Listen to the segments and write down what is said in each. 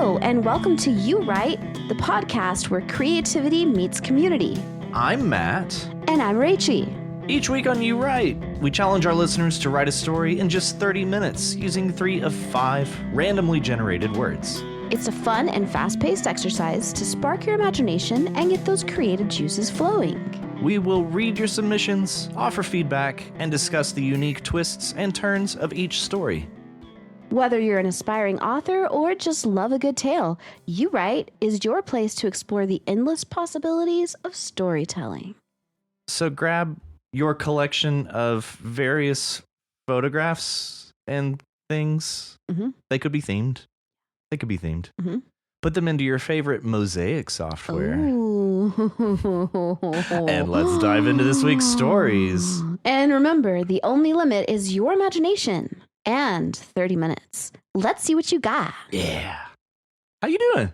Hello, and welcome to You Write, the podcast where creativity meets community. I'm Matt. And I'm Richie. Each week on You Write, we challenge our listeners to write a story in just 30 minutes using 3 of 5 randomly generated words. It's a fun and fast-paced exercise to spark your imagination and get those creative juices flowing. We will read your submissions, offer feedback, and discuss the unique twists and turns of each story. Whether you're an aspiring author or just love a good tale, You Write is your place to explore the endless possibilities of storytelling. So grab your collection of various photographs and things. Mm-hmm. They could be themed. Mm-hmm. Put them into your favorite mosaic software. Ooh. And let's dive into this week's stories. And remember, the only limit is your imagination and 30 minutes. Let's see what you got. Yeah. How you doing?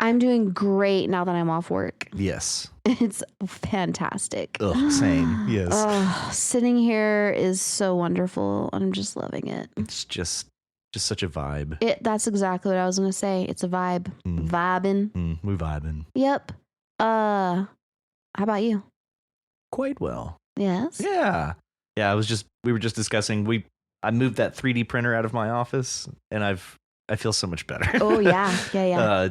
I'm doing great now that I'm off work. Yes. It's fantastic. Ugh, same. Yes. Sitting here is so wonderful. I'm just loving it. It's just such a vibe. That's exactly what I was going to say. It's a vibe. Vibing. We're vibing. Yep. How about you? Quite well. Yes. Yeah. Yeah, we were just discussing, I moved that 3D printer out of my office and I feel so much better. Oh yeah. Yeah.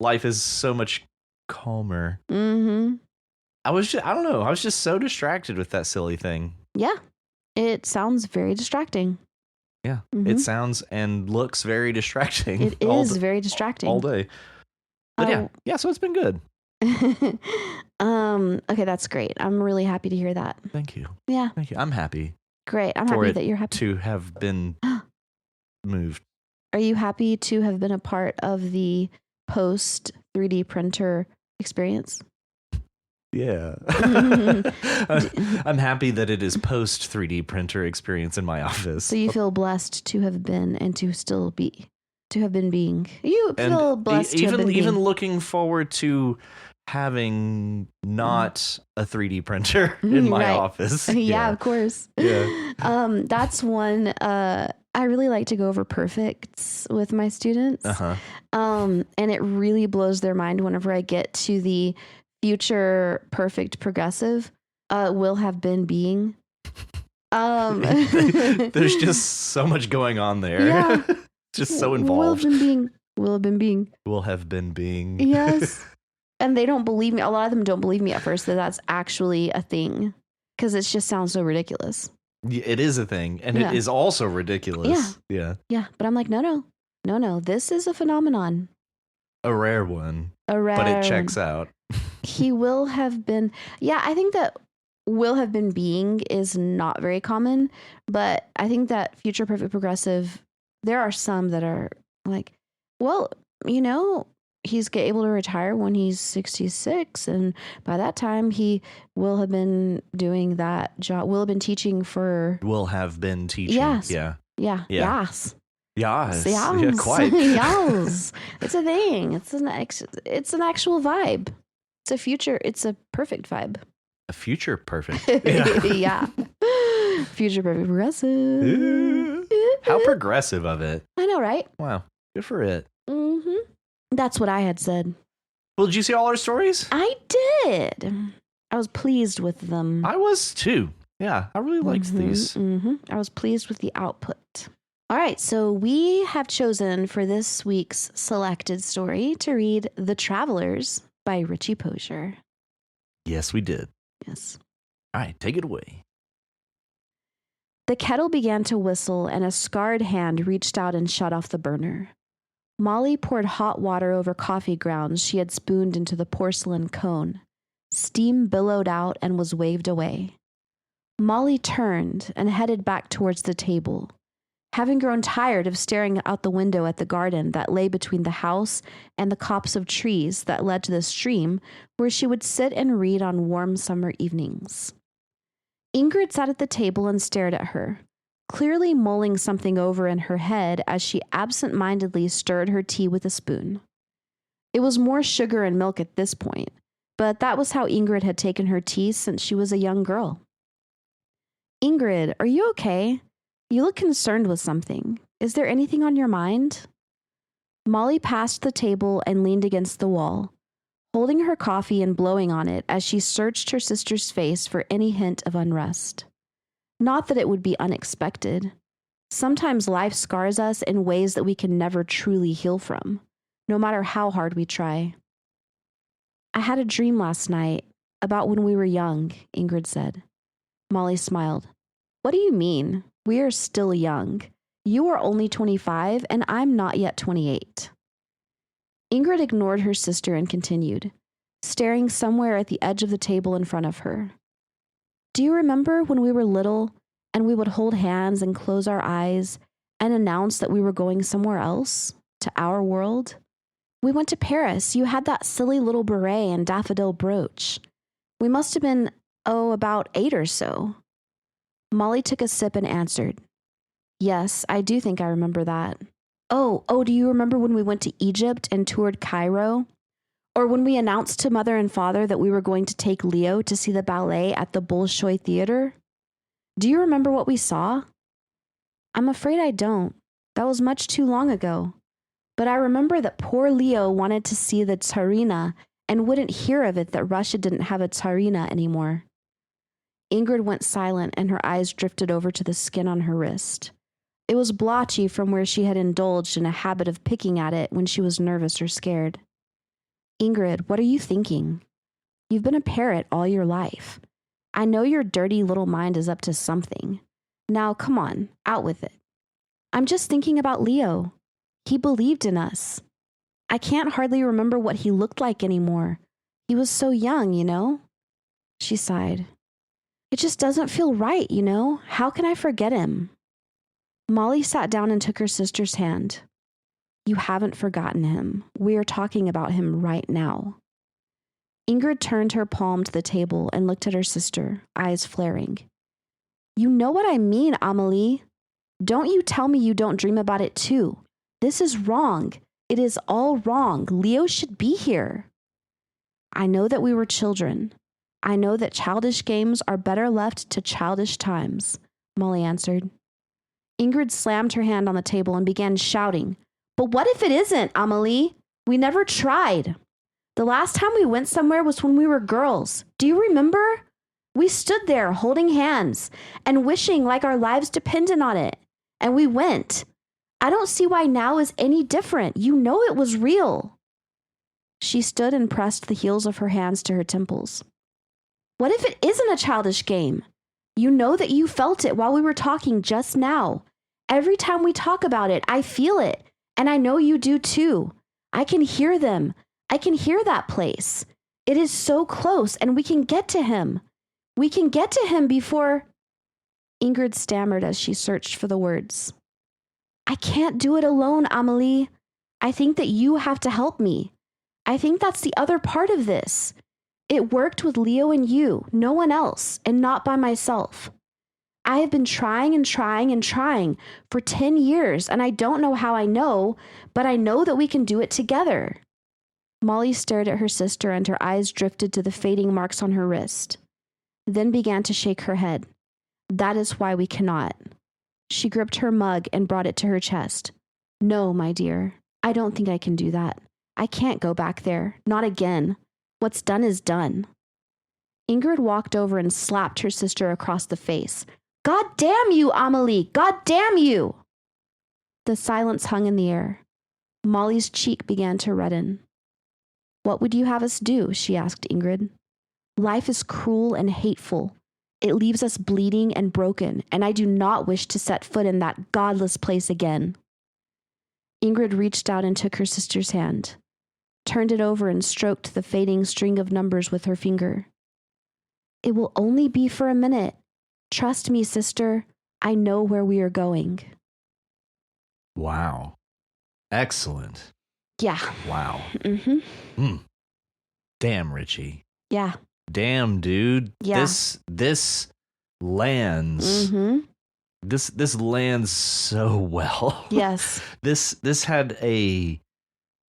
Life is so much calmer. Mm-hmm. I was just so distracted with that silly thing. Yeah. It sounds very distracting. Yeah. Mm-hmm. It sounds and looks very distracting. It is very distracting. All day. But yeah, so it's been good. Okay, that's great. I'm really happy to hear that. Thank you. Yeah. Thank you. I'm happy. Great. I'm happy that you're happy to have been moved. Are you happy to have been a part of the post 3D printer experience? Yeah. I'm happy that it is post 3D printer experience in my office. So you feel blessed to have been and to still be, to have been being. You feel blessed to have been even being. Looking forward to having not a 3D printer in my office. Yeah, of course. Yeah. That's one I really like to go over perfects with my students. Uh-huh. And it really blows their mind whenever I get to the future perfect progressive, will have been being. There's just so much going on there. Yeah. Just so involved. Will have been being. Yes. And they don't believe me. A lot of them don't believe me at first that that's actually a thing because it just sounds so ridiculous. It is a thing. And it is also ridiculous. Yeah. Yeah. But I'm like, no. This is a phenomenon. A rare one. But it checks out. He will have been. Yeah, I think that will have been being is not very common. But I think that future perfect progressive, there are some that are like, well, he's able to retire when he's 66. And by that time, he will have been doing that job, will have been teaching for... Will have been teaching. Yes. Yeah. Yeah. Yes. Yes. Yeah, quite. Yes. It's a thing. It's an actual vibe. It's a perfect vibe. A future perfect. Yeah. Future perfect progressive. How progressive of it. I know, right? Wow. Good for it. Mm-hmm. That's what I had said. Well, did you see all our stories? I did. I was pleased with them. I was too. Yeah, I really liked these. Mm-hmm. I was pleased with the output. All right, so we have chosen for this week's selected story to read The Travelers by RichiePozier. Yes, we did. Yes. All right, take it away. The kettle began to whistle and a scarred hand reached out and shut off the burner. Molly poured hot water over coffee grounds she had spooned into the porcelain cone. Steam billowed out and was waved away. Molly turned and headed back towards the table. Having grown tired of staring out the window at the garden that lay between the house and the copse of trees that led to the stream where she would sit and read on warm summer evenings. Ingrid sat at the table and stared at her, clearly mulling something over in her head as she absent-mindedly stirred her tea with a spoon. It was more sugar and milk at this point, but that was how Ingrid had taken her tea since she was a young girl. Ingrid, are you okay? You look concerned with something. Is there anything on your mind? Molly passed the table and leaned against the wall, holding her coffee and blowing on it as she searched her sister's face for any hint of unrest. Not that it would be unexpected. Sometimes life scars us in ways that we can never truly heal from, no matter how hard we try. I had a dream last night about when we were young, Ingrid said. Molly smiled. What do you mean? We are still young. You are only 25 and I'm not yet 28. Ingrid ignored her sister and continued, staring somewhere at the edge of the table in front of her. Do you remember when we were little and we would hold hands and close our eyes and announce that we were going somewhere else, to our world? We went to Paris. You had that silly little beret and daffodil brooch. We must have been, about 8 or so. Molly took a sip and answered, Yes, I do think I remember that. Oh, do you remember when we went to Egypt and toured Cairo? Or when we announced to Mother and Father that we were going to take Leo to see the ballet at the Bolshoi Theater? Do you remember what we saw? I'm afraid I don't. That was much too long ago. But I remember that poor Leo wanted to see the Tsarina and wouldn't hear of it that Russia didn't have a Tsarina anymore. Ingrid went silent and her eyes drifted over to the skin on her wrist. It was blotchy from where she had indulged in a habit of picking at it when she was nervous or scared. Ingrid, what are you thinking? You've been a parrot all your life. I know your dirty little mind is up to something. Now, come on, out with it. I'm just thinking about Leo. He believed in us. I can't hardly remember what he looked like anymore. He was so young, you know? She sighed. It just doesn't feel right, you know? How can I forget him? Molly sat down and took her sister's hand. You haven't forgotten him. We are talking about him right now. Ingrid turned her palm to the table and looked at her sister, eyes flaring. You know what I mean, Amelie. Don't you tell me you don't dream about it too. This is wrong. It is all wrong. Leo should be here. I know that we were children. I know that childish games are better left to childish times, Molly answered. Ingrid slammed her hand on the table and began shouting. But what if it isn't, Amelie? We never tried. The last time we went somewhere was when we were girls. Do you remember? We stood there holding hands and wishing like our lives depended on it. And we went. I don't see why now is any different. You know it was real. She stood and pressed the heels of her hands to her temples. What if it isn't a childish game? You know that you felt it while we were talking just now. Every time we talk about it, I feel it. And I know you do too. I can hear them. I can hear that place. It is so close and we can get to him. We can get to him before... Ingrid stammered as she searched for the words. I can't do it alone, Amelie. I think that you have to help me. I think that's the other part of this. It worked with Leo and you, no one else, and not by myself. I have been trying and trying and trying for 10 years, and I don't know how I know, but I know that we can do it together. Molly stared at her sister and her eyes drifted to the fading marks on her wrist, then began to shake her head. That is why we cannot. She gripped her mug and brought it to her chest. No, my dear, I don't think I can do that. I can't go back there, not again. What's done is done. Ingrid walked over and slapped her sister across the face. God damn you, Amelie! God damn you! The silence hung in the air. Molly's cheek began to redden. What would you have us do? She asked Ingrid. Life is cruel and hateful. It leaves us bleeding and broken, and I do not wish to set foot in that godless place again. Ingrid reached out and took her sister's hand, turned it over and stroked the fading string of numbers with her finger. It will only be for a minute. Trust me, sister. I know where we are going. Wow. Excellent. Yeah. Wow. Mm-hmm. Damn, Richie. Yeah. Damn, dude. Yeah. This lands. Mm-hmm. This lands so well. Yes. This had a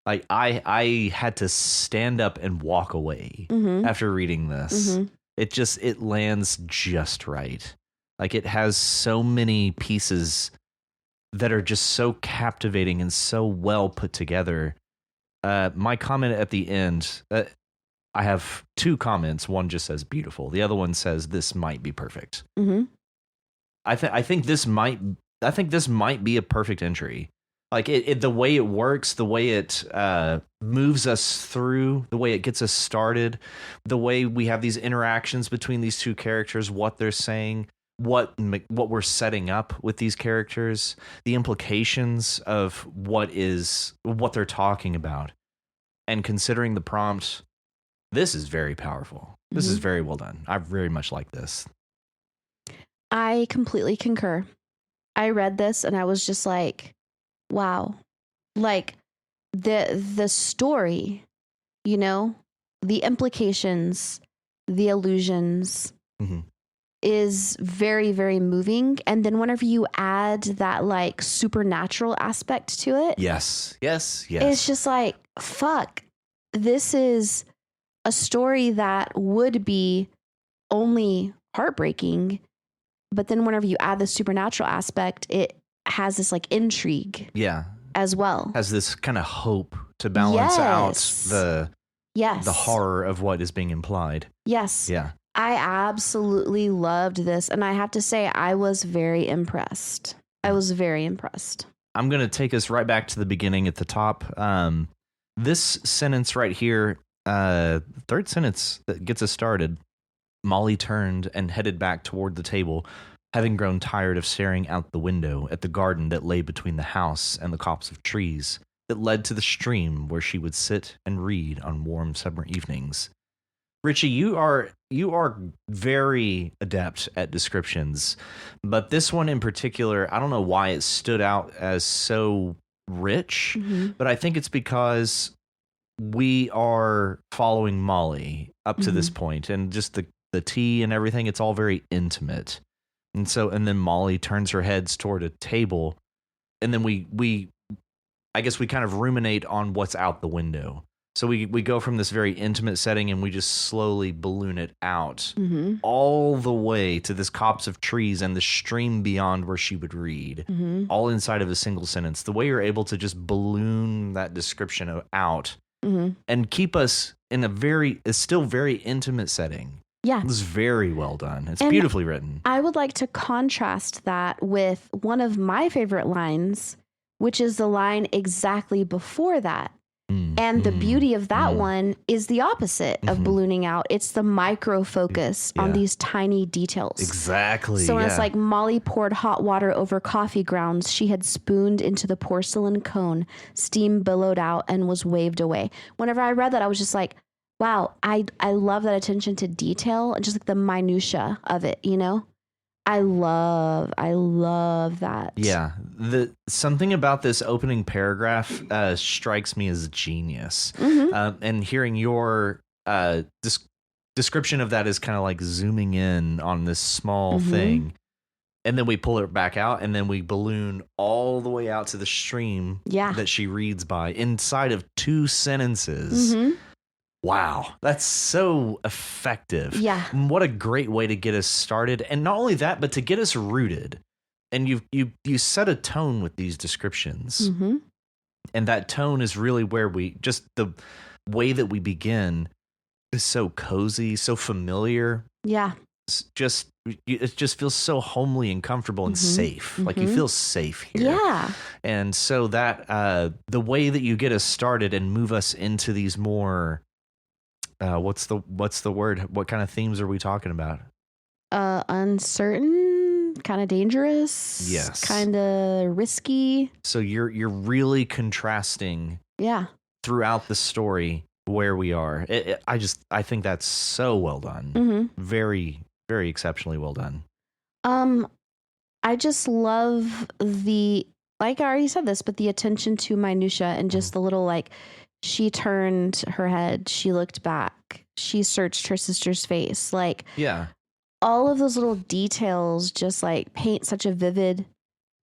I had to stand up and walk away after reading this. Mm-hmm. It lands just right. Like it has so many pieces that are just so captivating and so well put together. My comment at the end, I have two comments. One just says beautiful. The other one says this might be perfect. Mm-hmm. I think this might be a perfect entry. Like the way it works, the way it moves us through, the way it gets us started, the way we have these interactions between these two characters, what they're saying, what we're setting up with these characters, the implications of what they're talking about, and considering the prompt, this is very powerful. This is very well done. I very much like this. I completely concur. I read this and I was just like, wow. Like the story, you know, the implications, the allusions is very, very moving. And then whenever you add that like supernatural aspect to it. Yes. It's just like, fuck, this is a story that would be only heartbreaking. But then whenever you add the supernatural aspect, it has this like intrigue. Yeah. As well. Has this kind of hope to balance out the horror of what is being implied. Yes. Yeah. I absolutely loved this. And I have to say, I was very impressed. I'm going to take us right back to the beginning at the top. This sentence right here, third sentence that gets us started. Molly turned and headed back toward the table, having grown tired of staring out the window at the garden that lay between the house and the copse of trees that led to the stream where she would sit and read on warm summer evenings. Richie, you are very adept at descriptions, but this one in particular, I don't know why it stood out as so rich, but I think it's because we are following Molly up to this point, and just the tea and everything, it's all very intimate. And then Molly turns her heads toward a table, and then we I guess we kind of ruminate on what's out the window. So we go from this very intimate setting and we just slowly balloon it out all the way to this copse of trees and the stream beyond where she would read, all inside of a single sentence. The way you're able to just balloon that description out and keep us in a still very intimate setting. Yeah. It was very well done. It's beautifully written. I would like to contrast that with one of my favorite lines, which is the line exactly before that. And the beauty of that one is the opposite of ballooning out. It's the micro focus on these tiny details. Exactly. So when it's like Molly poured hot water over coffee grounds she had spooned into the porcelain cone, steam billowed out and was waved away. Whenever I read that, I was just like, wow, I love that attention to detail and just like the minutia of it, you know? I love that. Yeah. Something about this opening paragraph strikes me as genius. And hearing your description of that is kind of like zooming in on this small thing. And then we pull it back out and then we balloon all the way out to the stream that she reads by inside of 2 sentences. Wow, that's so effective. Yeah. What a great way to get us started. And not only that, but to get us rooted. And you set a tone with these descriptions. And that tone is really where the way that we begin is so cozy, so familiar. Yeah. It just feels so homely and comfortable and safe. Like you feel safe here. Yeah. And so that the way that you get us started and move us into these more what's the word? What kind of themes are we talking about? Uncertain, kind of dangerous. Yes. Kind of risky. So you're really contrasting. Yeah. Throughout the story where we are. I think that's so well done. Very, very exceptionally well done. I just love like I already said this, but the attention to minutia and just the little like. She turned her head. She looked back. She searched her sister's face. Like, all of those little details just like paint such a vivid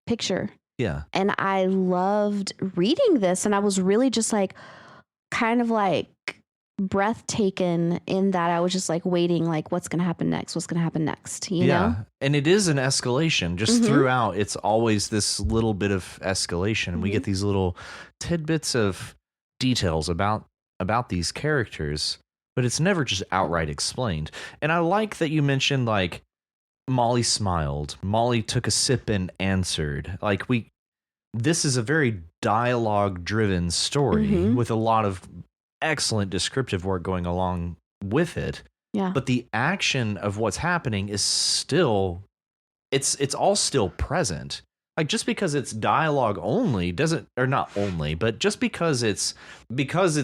picture. Yeah. And I loved reading this. And I was really just like, kind of like breath taken in that I was just like waiting, like what's going to happen next? What's going to happen next? You know? And it is an escalation just throughout. It's always this little bit of escalation. And we get these little tidbits of details about these characters, but it's never just outright explained. And I like that you mentioned like Molly smiled. Molly took a sip and answered. Like this is a very dialogue driven story with a lot of excellent descriptive work going along with it. Yeah. But the action of what's happening is still, it's all still present. Like just because it's dialogue only doesn't, or not only, but just because it's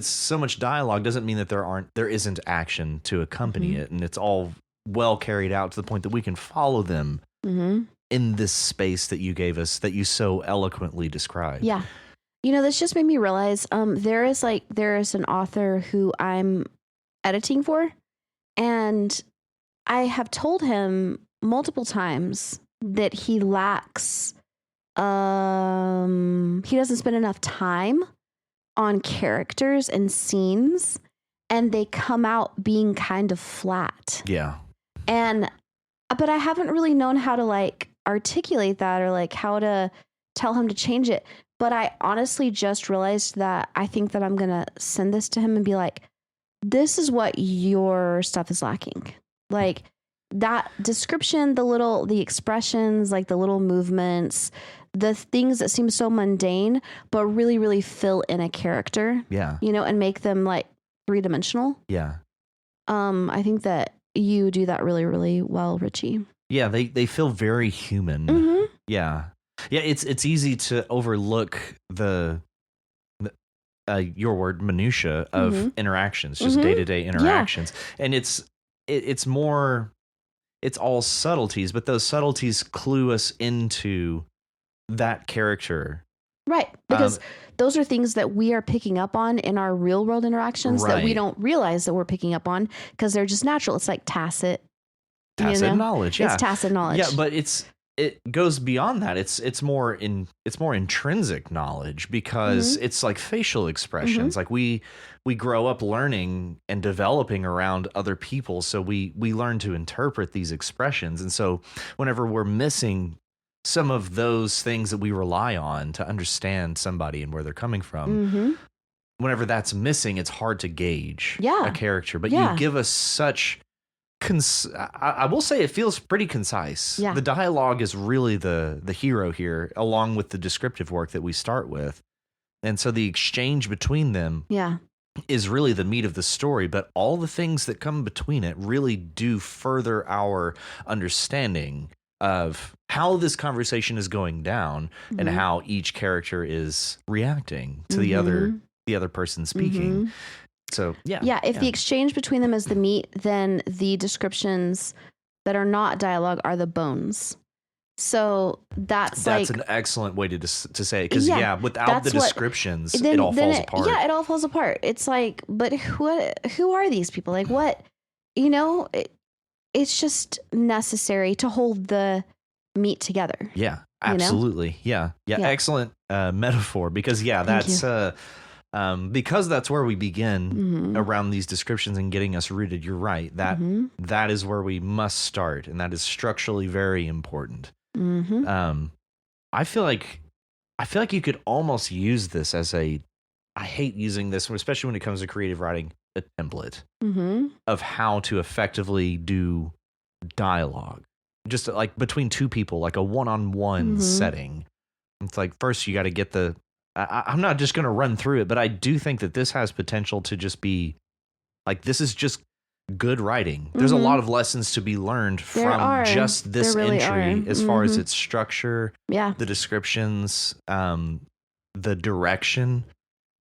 so much dialogue doesn't mean that there isn't action to accompany it. And it's all well carried out to the point that we can follow them in this space that you gave us, that you so eloquently described. Yeah. You know, this just made me realize there is an author who I'm editing for, and I have told him multiple times that he lacks, he doesn't spend enough time on characters and scenes, and they come out being kind of flat. Yeah. But I haven't really known how to like articulate that or like how to tell him to change it. But I honestly just realized that I think that I'm going to send this to him and be like, this is what your stuff is lacking. Like that description, the expressions, like the little movements, the things that seem so mundane, but really, really fill in a character. Yeah. You know, and make them like 3-dimensional. Yeah. I think that you do that really, really well, Richie. Yeah. They feel very human. Yeah. Yeah, it's easy to overlook the your word minutia of interactions, just day-to-day interactions. And it's more, it's all subtleties, but those subtleties clue us into that character. Right. Because those are things that we are picking up on in our real world interactions that we don't realize that we're picking up on because they're just natural. It's like tacit knowledge. Yeah. It's tacit knowledge. Yeah, but it goes beyond that. It's more intrinsic knowledge because it's like facial expressions. Like we grow up learning and developing around other people, so we learn to interpret these expressions. And so whenever we're missing some of those things that we rely on to understand somebody and where they're coming from, whenever that's missing, it's hard to gauge a character. But you give us such I will say it feels pretty concise. Yeah. The dialogue is really the hero here, along with the descriptive work that we start with. And so the exchange between them is really the meat of the story, but all the things that come between it really do further our understanding of how this conversation is going down and how each character is reacting to the other person speaking. So, if the exchange between them is the meat, then the descriptions that are not dialogue are the bones. So that's an excellent way to say it. Because without the descriptions, it all falls apart. Yeah, it all falls apart. It's like, but who are these people? Like what, you know, it's just necessary to hold the meat together. Yeah, absolutely. You know? Yeah. Excellent metaphor because that's because that's where we begin around these descriptions and getting us rooted. You're right. That is where we must start, and that is structurally very important. I feel like you could almost use this as I hate using this, especially when it comes to creative writing, a template of how to effectively do dialogue, just like between two people, like a one-on-one setting. It's like first you got to get I'm not just going to run through it, but I do think that this has potential to just be like, this is just good writing. There's a lot of lessons to be learned from just this entry as far as its structure, the descriptions, the direction.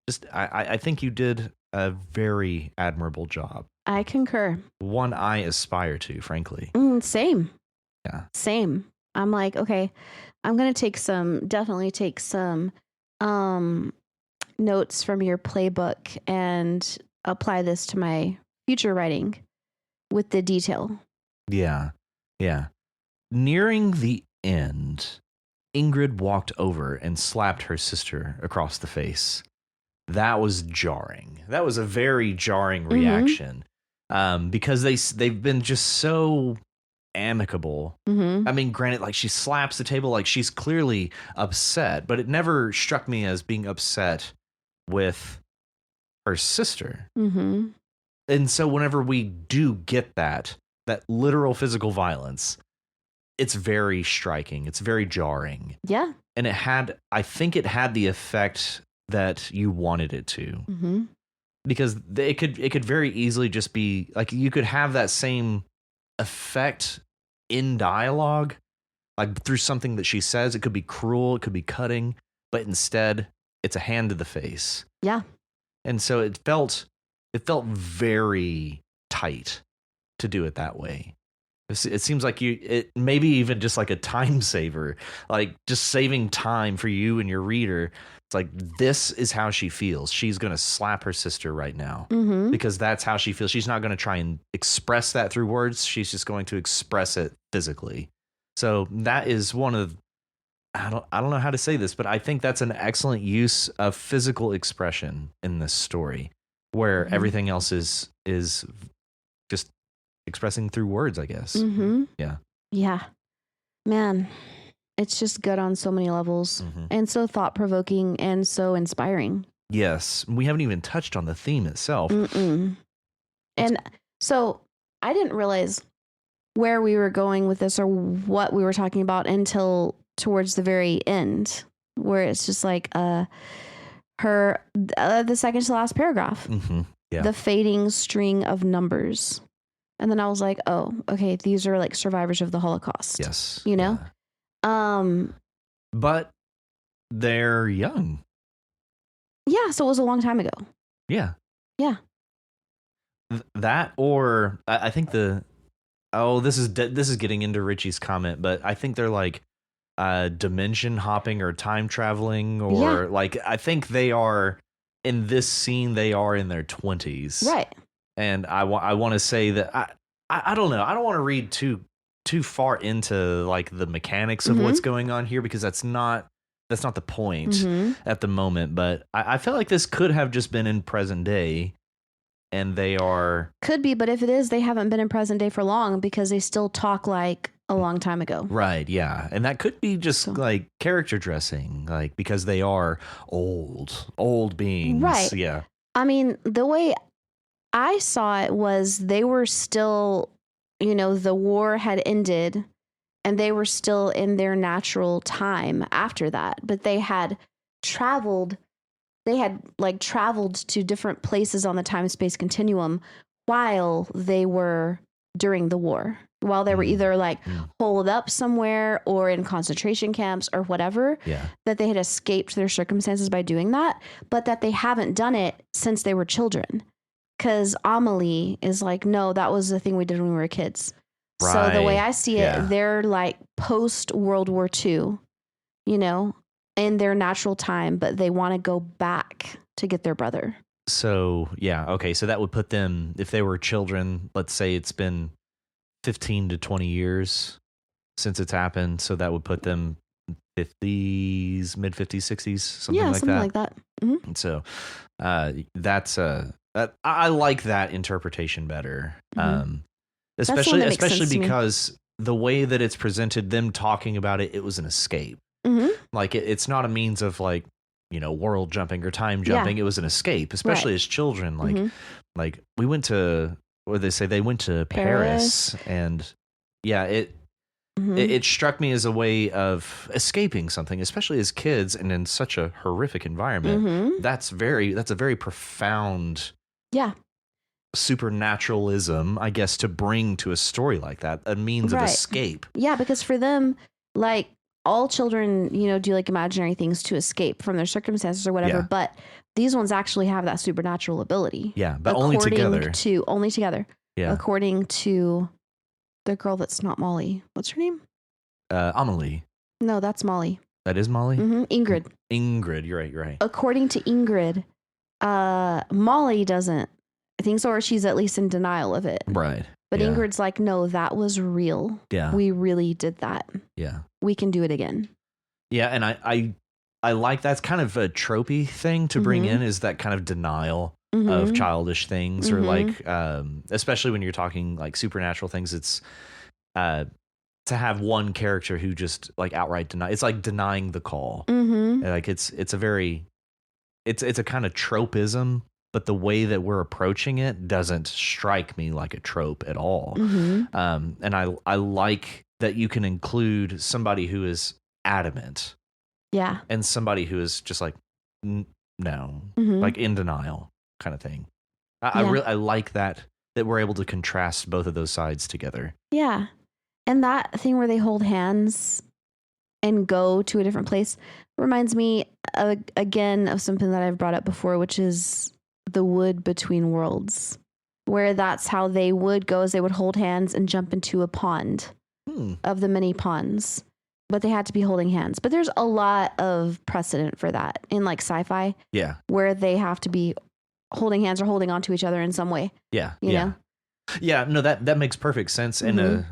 Just, I think you did a very admirable job. I concur. One I aspire to, frankly. Same. Yeah. Same. I'm like, okay, I'm going to definitely take some notes from your playbook and apply this to my future writing with the detail. Yeah. Nearing the end, Ingrid walked over and slapped her sister across the face. That was jarring. That was a very jarring reaction. Because they've been just so amicable. I mean, granted, like she slaps the table, like she's clearly upset, but it never struck me as being upset with her sister. And so whenever we do get that literal physical violence, it's very striking. It's very jarring. Yeah. And I think it had the effect that you wanted it to. Because it could very easily just be like, you could have that same effect in dialogue, like through something that she says. It could be cruel, it could be cutting, but instead it's a hand to the face. Yeah. And so it felt very tight to do it that way. It seems like it maybe even just like a time saver, like just saving time for you and your reader. It's like, this is how she feels. She's going to slap her sister right now because that's how she feels. She's not going to try and express that through words. She's just going to express it physically. So that is one of, I don't know how to say this, but I think that's an excellent use of physical expression in this story, where everything else is just expressing through words, I guess. Yeah. Man, it's just good on so many levels and so thought-provoking and so inspiring. Yes. We haven't even touched on the theme itself. And so I didn't realize where we were going with this or what we were talking about until towards the very end, where it's just like the second to last paragraph, the fading string of numbers. And then I was like, oh, okay, these are like survivors of the Holocaust. Yes. You know? Yeah. But they're young. Yeah, so it was a long time ago. Yeah. Yeah. That, or I think this is getting into Richie's comment, but I think they're like dimension hopping or time traveling, or like, I think they are in this scene, they are in their 20s. Right. And I want to say that I don't know. I don't want to read too far into like the mechanics of what's going on here, because that's not the point at the moment. But I feel like this could have just been in present day, and they are, could be. But if it is, they haven't been in present day for long, because they still talk like a long time ago. Right. Yeah. And that could be just like character dressing, like, because they are old beings. Right. Yeah. I mean, the way I saw it was they were still, the war had ended and they were still in their natural time after that, but they had traveled to different places on the time-space continuum while they were during the war, while they were either like holed up somewhere or in concentration camps or whatever, that they had escaped their circumstances by doing that, but that they haven't done it since they were children. Because Amelie is like, no, that was the thing we did when we were kids. Right. So the way I see it, they're like post World War II, in their natural time, but they want to go back to get their brother. So, yeah. Okay. So that would put them, if they were children, let's say it's been 15 to 20 years since it's happened. So that would put them 50s, mid 50s, 60s, something like that. Mm-hmm. And so that's I like that interpretation better. Especially because the way that it's presented, them talking about it was an escape. Like it's not a means of like, world jumping or time jumping. It was an escape, especially as children. Like we went to, what they say, they went to Paris, and it struck me as a way of escaping something, especially as kids and in such a horrific environment. That's a very profound supernaturalism, I guess, to bring to a story like that, a means of escape. Yeah, because for them, like all children, do like imaginary things to escape from their circumstances or whatever, but these ones actually have that supernatural ability. Yeah, but only together. Only together. Yeah. According to the girl that's not Molly. What's her name? Amelie. No, that's Molly. That is Molly? Ingrid. Ingrid, you're right. According to Ingrid, Molly doesn't think so, or she's at least in denial of it. Right. But Ingrid's like, no, that was real. Yeah. We really did that. Yeah. We can do it again. Yeah, and I like that's kind of a tropey thing to bring in, is that kind of denial. of childish things, or Mm-hmm. like, especially when you're talking like supernatural things, it's uh, to have one character who just like outright deny. It's like denying the call. Mm-hmm. And, like it's a very it's a kind of tropism, but the way that we're approaching it doesn't strike me like a trope at all. Mm-hmm. And I like that you can include somebody who is adamant Yeah. and somebody who is just like no, Mm-hmm. like in denial kind of thing. I Yeah. really I like that we're able to contrast both of those sides together. Yeah. And that thing where they hold hands and go to a different place reminds me again of something that I've brought up before, which is the wood between worlds, where that's how they would go, is they would hold hands and jump into a pond of the many ponds, but they had to be holding hands. But there's a lot of precedent for that in like sci-fi, Yeah. where they have to be holding hands or holding on to each other in some way. Yeah. You know? Yeah, no, that makes perfect sense. And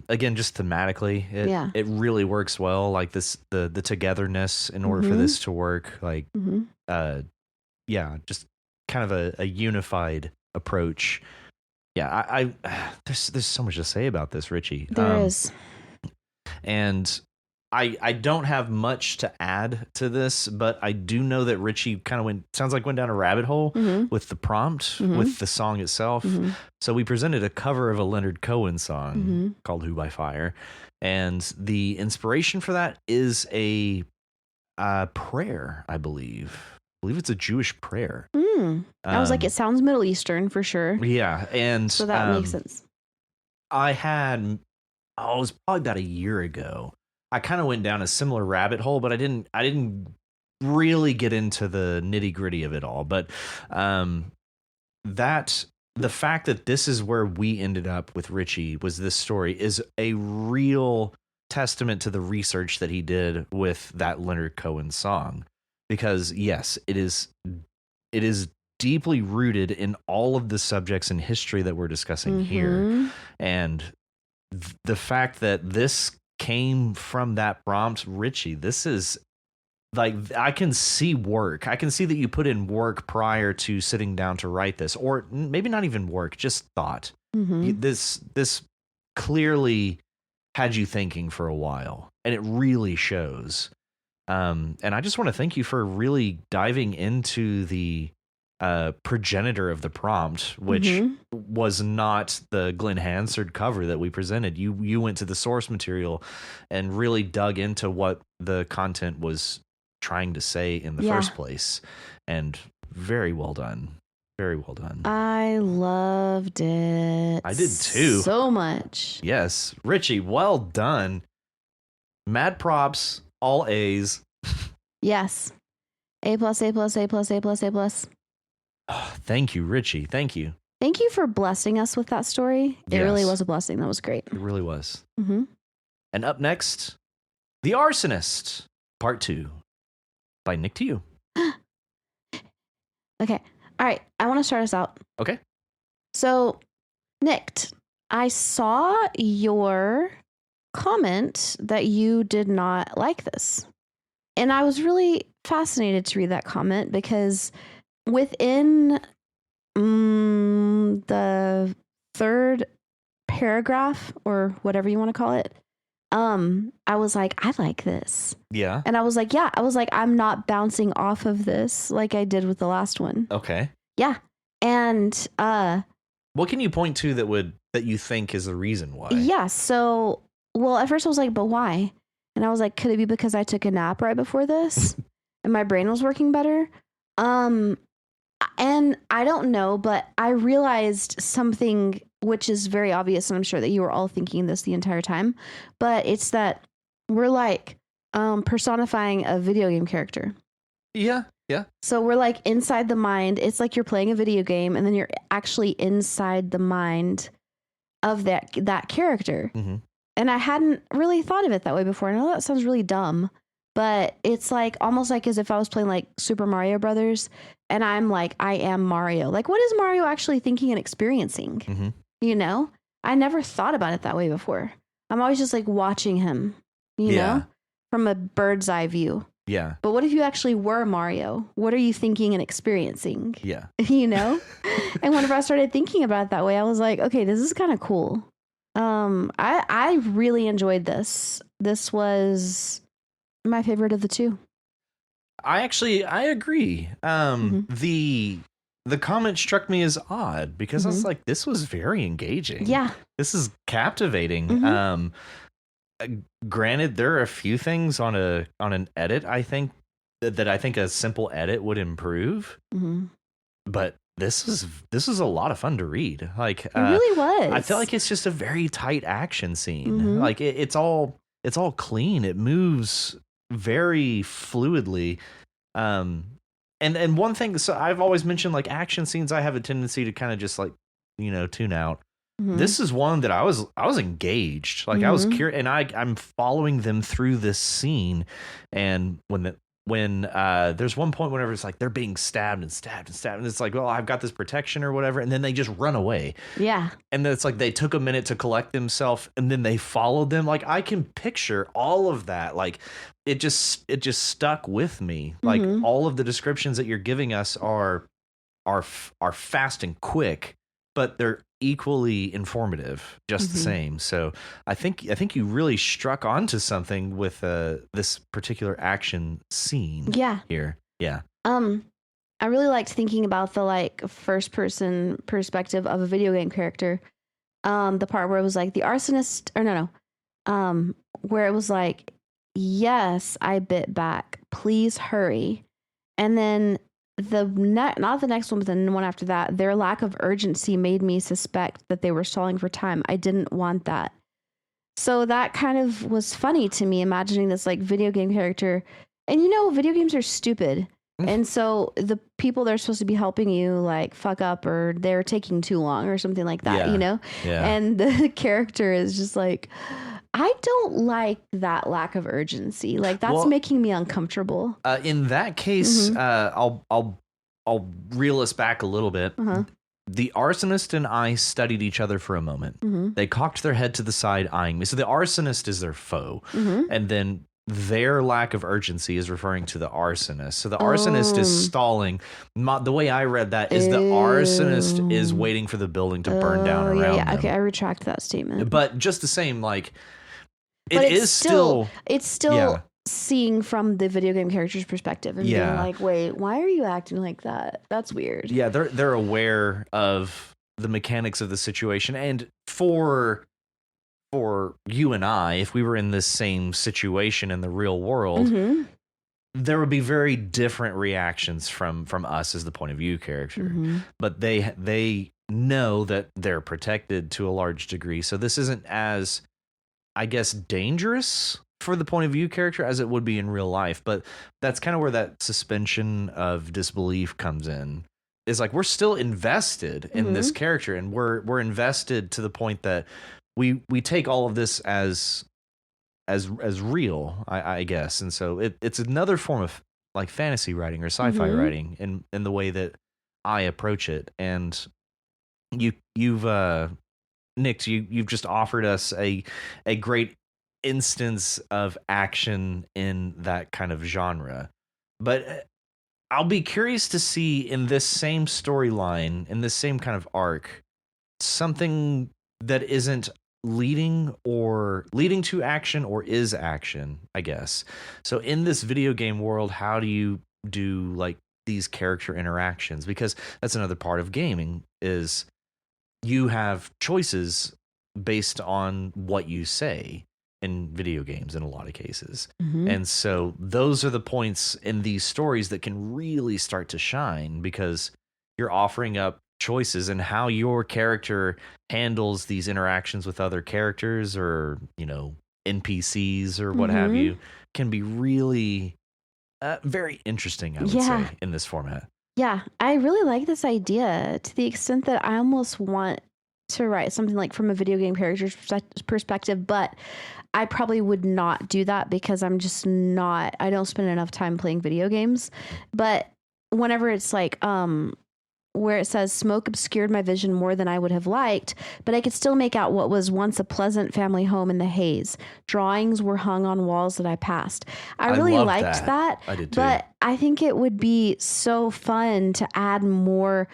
again, just thematically, it really works well. Like the togetherness in order for this to work. Like, yeah, just kind of a unified approach. Yeah, I there's so much to say about this, Richie. There is. And I don't have much to add to this, but I do know that Richie kind of went down a rabbit hole with the prompt, with the song itself. So we presented a cover of a Leonard Cohen song called "Who by Fire," and the inspiration for that is a prayer, I believe. I believe it's a Jewish prayer. I was like, it sounds Middle Eastern for sure. Yeah, and so that makes sense. I had, it was probably about a year ago. I kind of went down a similar rabbit hole, but I didn't really get into the nitty gritty of it all. But that the fact that this is where we ended up with Richie was this story is a real testament to the research that he did with that Leonard Cohen song, because yes, it is deeply rooted in all of the subjects and history that we're discussing here, and the fact that this came from that prompt, Richie, this is like, I can see work. I can see that you put in work prior to sitting down to write this, or maybe not even work, just thought. This clearly had you thinking for a while, and it really shows. And I just want to thank you for really diving into the progenitor of the prompt, which was not the Glenn Hansard cover that we presented. You went to the source material and really dug into what the content was trying to say in the first place, and very well done. Very well done. I loved it. I did too. So much. Yes. Richie, well done. Mad props, all A's. Yes. A+, A+, A+, A+, A+, A+. Oh, thank you, Richie. Thank you. Thank you for blessing us with that story. It really was a blessing. That was great. It really was. And up next, The Arsonist, Part 2, by Nick to You. Okay. All right. I want to start us out. Okay. So, Nick, I saw your comment that you did not like this. And I was really fascinated to read that comment, because within the third paragraph, or whatever you want to call it, I was like, I like this. Yeah. And I was like, I'm not bouncing off of this like I did with the last one. Okay. Yeah. And what can you point to that you think is the reason why? Yeah. So, well, at first I was like, but why? And I was like, could it be because I took a nap right before this and my brain was working better? And I don't know, but I realized something which is very obvious, and I'm sure that you were all thinking this the entire time, but it's that we're like personifying a video game character. Yeah. Yeah. So we're like inside the mind. It's like you're playing a video game, and then you're actually inside the mind of that character. And I hadn't really thought of it that way before. I know that sounds really dumb, but it's like almost like as if I was playing like Super Mario Brothers, and I'm like, I am Mario. Like, what is Mario actually thinking and experiencing? You know, I never thought about it that way before. I'm always just like watching him, you know, from a bird's eye view. Yeah. But what if you actually were Mario? What are you thinking and experiencing? Yeah. You know? And whenever I started thinking about it that way, I was like, okay, this is kind of cool. I really enjoyed this. This was my favorite of the two. I agree. The comment struck me as odd because I was like, this was very engaging. Yeah. This is captivating. Granted, there are a few things on an edit I think that I think a simple edit would improve. But this is a lot of fun to read. Like it really was. I feel like it's just a very tight action scene. Like it's all clean. It moves very fluidly. And one thing, so I've always mentioned like action scenes, I have a tendency to kind of just like, tune out. This is one that I was engaged. Like I was curious, and I'm following them through this scene. And when there's one point whenever it's like they're being stabbed and stabbed and stabbed, and it's like, well, I've got this protection or whatever, and then they just run away. Yeah. And then it's like they took a minute to collect themselves, and then they followed them. Like I can picture all of that. Like it just stuck with me. Like all of the descriptions that you're giving us are fast and quick, but they're equally informative, just the same. So I think you really struck onto something with this particular action scene. Yeah. Here. Yeah. I really liked thinking about the like first person perspective of a video game character. The part where it was like the arsonist, or no. Where it was like, yes, I bit back. Please hurry. And then not the next one, but the one after that, their lack of urgency made me suspect that they were stalling for time. I didn't want that. So that kind of was funny to me, imagining this like video game character. And video games are stupid. And so the people that are supposed to be helping you like fuck up, or they're taking too long or something like that, Yeah. And the character is just like, I don't like that lack of urgency. Like that's making me uncomfortable. In that case, I'll reel us back a little bit. The arsonist and I studied each other for a moment. They cocked their head to the side, eyeing me. So the arsonist is their foe, and then their lack of urgency is referring to the arsonist. So the arsonist is stalling. The way I read that is the arsonist is waiting for the building to burn down around them. Okay, I retract that statement. But just the same, like it's still seeing from the video game character's perspective and being like, wait, why are you acting like that? That's weird. Yeah, they're aware of the mechanics of the situation, and for you and I, if we were in this same situation in the real world, there would be very different reactions from us as the point of view character. But they know that they're protected to a large degree, so this isn't as, I guess, dangerous for the point of view character as it would be in real life. But that's kind of where that suspension of disbelief comes in. Is like we're still invested in this character, and we're invested to the point that we take all of this as real, I guess. And so it's another form of like fantasy writing or sci-fi writing in the way that I approach it. And you've Nick, you've just offered us a great instance of action in that kind of genre. But I'll be curious to see in this same storyline, in this same kind of arc, something that isn't leading to action or is action, I guess. So in this video game world, how do you do like these character interactions? Because that's another part of gaming, is you have choices based on what you say in video games in a lot of cases. And so those are the points in these stories that can really start to shine, because you're offering up choices, and how your character handles these interactions with other characters or, NPCs or what have you, can be really very interesting, I would say, in this format. Yeah, I really like this idea, to the extent that I almost want to write something like from a video game character's perspective, but I probably would not do that because I don't spend enough time playing video games. But whenever it's like where it says smoke obscured my vision more than I would have liked, but I could still make out what was once a pleasant family home in the haze. Drawings were hung on walls that I passed. I really loved liked that. I did too. But I think it would be so fun to add more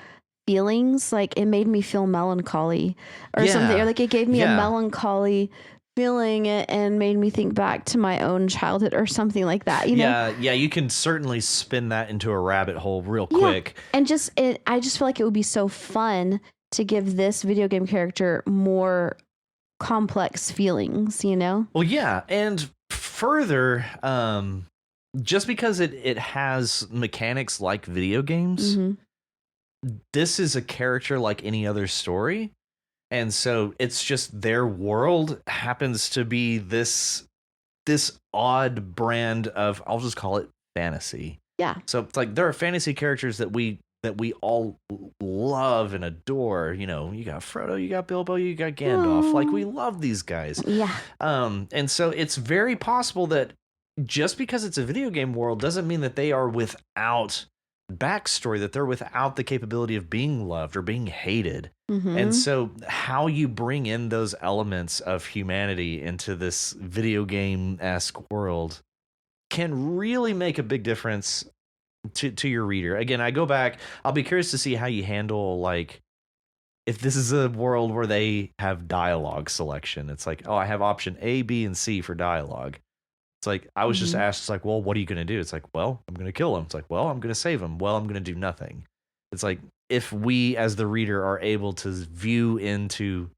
feelings. Like it made me feel melancholy or something, or like it gave me a melancholy feeling it and made me think back to my own childhood or something like that, you know? Yeah, you can certainly spin that into a rabbit hole real quick. And I just feel like it would be so fun to give this video game character more complex feelings, you know? Well, yeah, and further, just because it has mechanics like video games, this is a character like any other story. And so it's just their world happens to be this odd brand of, I'll just call it fantasy. Yeah. So it's like there are fantasy characters that we all love and adore. You know, you got Frodo, you got Bilbo, you got Gandalf. Like we love these guys. Yeah. And so it's very possible that just because it's a video game world doesn't mean that they are without backstory, that they're without the capability of being loved or being hated. And so how you bring in those elements of humanity into this video game-esque world can really make a big difference to your reader. Again, I go back, I'll be curious to see how you handle, like, if this is a world where they have dialogue selection. It's like, oh, I have option A, B, and C for dialogue. It's like, I was just asked, it's like, well, what are you going to do? It's like, well, I'm going to kill him. It's like, well, I'm going to save him. Well, I'm going to do nothing. It's like, if we as the reader are able to view into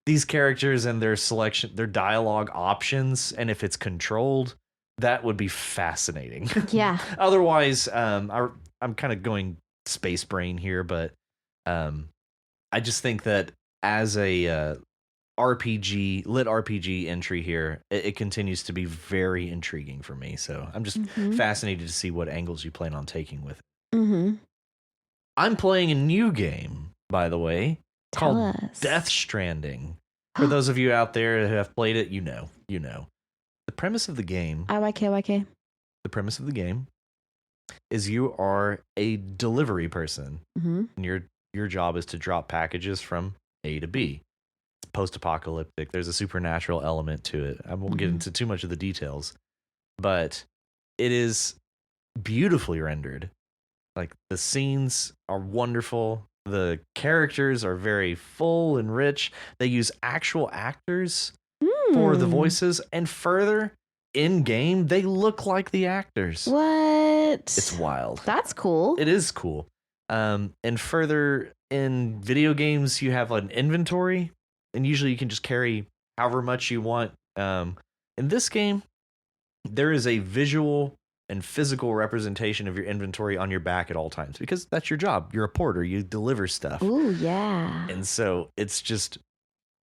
these characters and their selection, their dialogue options, and if it's controlled, that would be fascinating. Yeah. Otherwise, I'm kind of going space brain here, but I just think that as a lit RPG entry here, it continues to be very intriguing for me. So I'm just fascinated to see what angles you plan on taking with it. I'm playing a new game, by the way, called Death Stranding. For those of you out there who have played it, you know. The premise of the game. IYK. The premise of the game is you are a delivery person, and your job is to drop packages from A to B. It's post-apocalyptic. There's a supernatural element to it. I won't get into too much of the details, but it is beautifully rendered. Like, the scenes are wonderful. The characters are very full and rich. They use actual actors for the voices, and further, in game, they look like the actors. What? It's wild. That's cool. It is cool. And further, in video games, you have an inventory, and usually you can just carry however much you want. In this game, there is a visual and physical representation of your inventory on your back at all times, because that's your job. You're a porter. You deliver stuff. Ooh, yeah. And so it's just,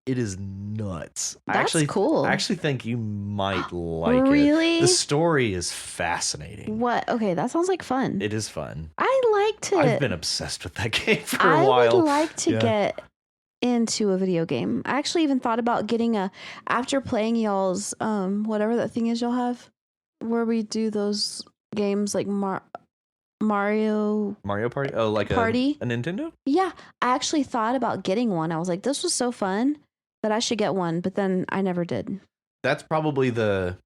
it is nuts. That's cool. I actually think you might like it. Really? The story is fascinating. What? Okay, that sounds like fun. It is fun. I liked it. I've been obsessed with that game for a while. I would like to get into a video game. I actually even thought about getting after playing y'all's whatever that thing is y'all have, where we do those games like Mario Party? Oh, like Party? A Nintendo? Yeah, I actually thought about getting one. I was like, this was so fun that I should get one, but then I never did. That's probably the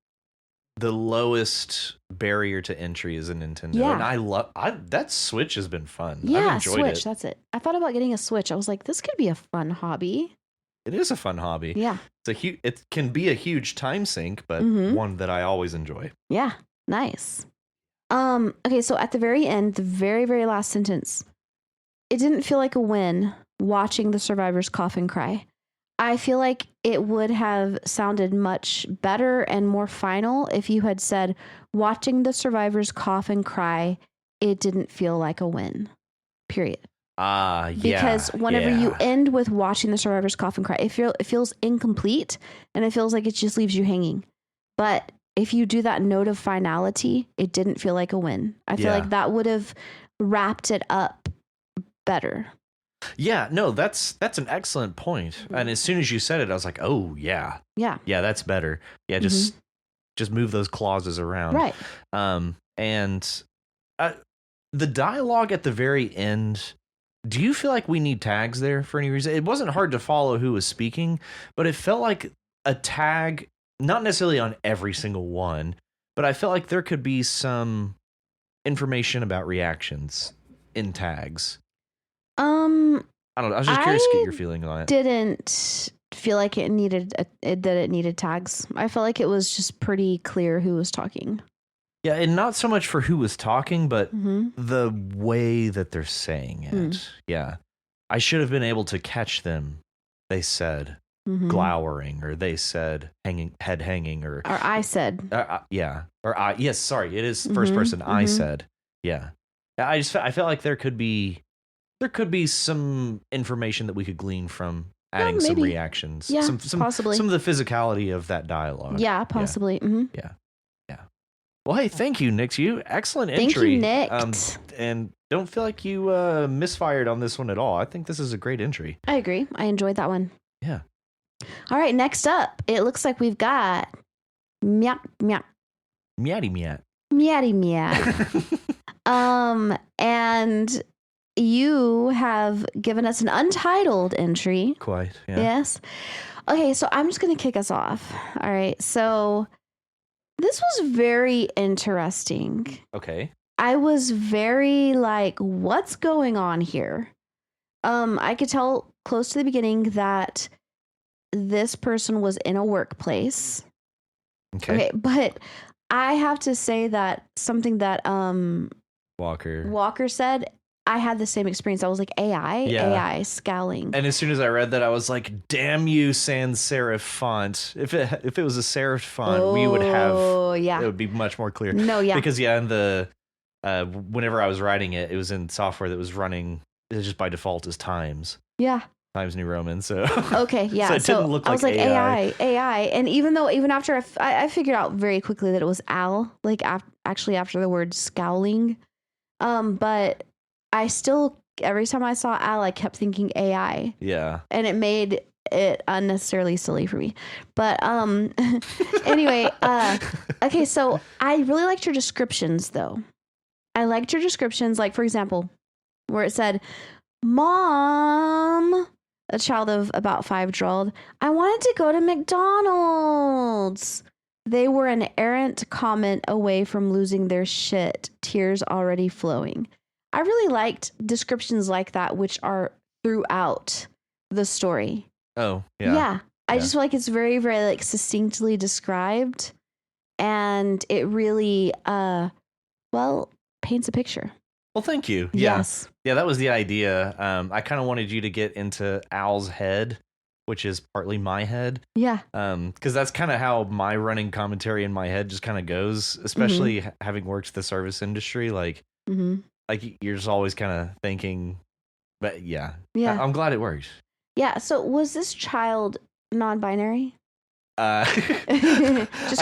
lowest barrier to entry is a Nintendo. Yeah. And that Switch has been fun. Yeah, I've enjoyed Switch, it. that's it. I thought about getting a Switch. I was like, this could be a fun hobby. It is a fun hobby. Yeah. It can be a huge time sink, but one that I always enjoy. Yeah, nice. Okay, so at the very end, the very, very last sentence, it didn't feel like a win watching the survivors cough and cry. I feel like it would have sounded much better and more final if you had said, watching the survivors cough and cry, it didn't feel like a win. Period. Yeah. Because whenever you end with watching the survivors cough and cry, it feels incomplete, and it feels like it just leaves you hanging. But if you do that note of finality, it didn't feel like a win. I feel like that would have wrapped it up better. Yeah, no, that's an excellent point. And as soon as you said it, I was like, oh yeah. Yeah, that's better. Yeah, just move those clauses around. Right. And the dialogue at the very end Do you feel like we need tags there for any reason? It wasn't hard to follow who was speaking, but it felt like a tag, not necessarily on every single one, but I felt like there could be some information about reactions in tags. I don't know. I was just curious to get your feeling on it. Didn't feel like it needed tags. I felt like it was just pretty clear who was talking. Yeah, and not so much for who was talking, but the way that they're saying it. Yeah. I should have been able to catch them, they said, glowering, or they said head hanging, or I said. Yeah. Or yes, sorry, it is first person. I said. Yeah. I felt like there could be some information that we could glean from adding some reactions. Yeah, some possibly. Some of the physicality of that dialogue. Yeah, possibly. Yeah. Well, hey, thank you, Nick. You excellent entry. Thank you, Nick. And don't feel like you misfired on this one at all. I think this is a great entry. I agree. I enjoyed that one. Yeah. All right, next up, it looks like we've got meow meow. Meowdy meow. Meowdy meow. And you have given us an untitled entry. Quite, yeah. Yes. Okay, so I'm just going to kick us off. All right, so this was very interesting. Okay. I was very like, what's going on here? I could tell close to the beginning that this person was in a workplace. Okay, but I have to say that something that Walker said, I had the same experience. I was like, AI scowling. And as soon as I read that, I was like, damn you, sans serif font. If it was a serif font, we would have, it would be much more clear. No, yeah. Because, in the, whenever I was writing it, it was in software that was running just by default as Times. Yeah. Times New Roman, so. Okay, yeah. So it didn't look like I was like, AI. And even after I figured out very quickly that it was Al, like actually after the word scowling. But I still, every time I saw Al, I kept thinking AI. Yeah. And it made it unnecessarily silly for me. But anyway, okay, so I really liked your descriptions, though. I liked your descriptions, like, for example, where it said, Mom, a child of about 5 drawled, I wanted to go to McDonald's. They were an errant comment away from losing their shit, tears already flowing. I really liked descriptions like that, which are throughout the story. Oh, yeah. Yeah. I just feel like it's very, very like succinctly described, and it really, paints a picture. Well, thank you. Yeah. Yes. Yeah, that was the idea. I kind of wanted you to get into Al's head, which is partly my head. Yeah. Because that's kind of how my running commentary in my head just kind of goes, especially having worked the service industry. Like, like you're just always kind of thinking, but yeah. I'm glad it worked. Yeah. So was this child non-binary? I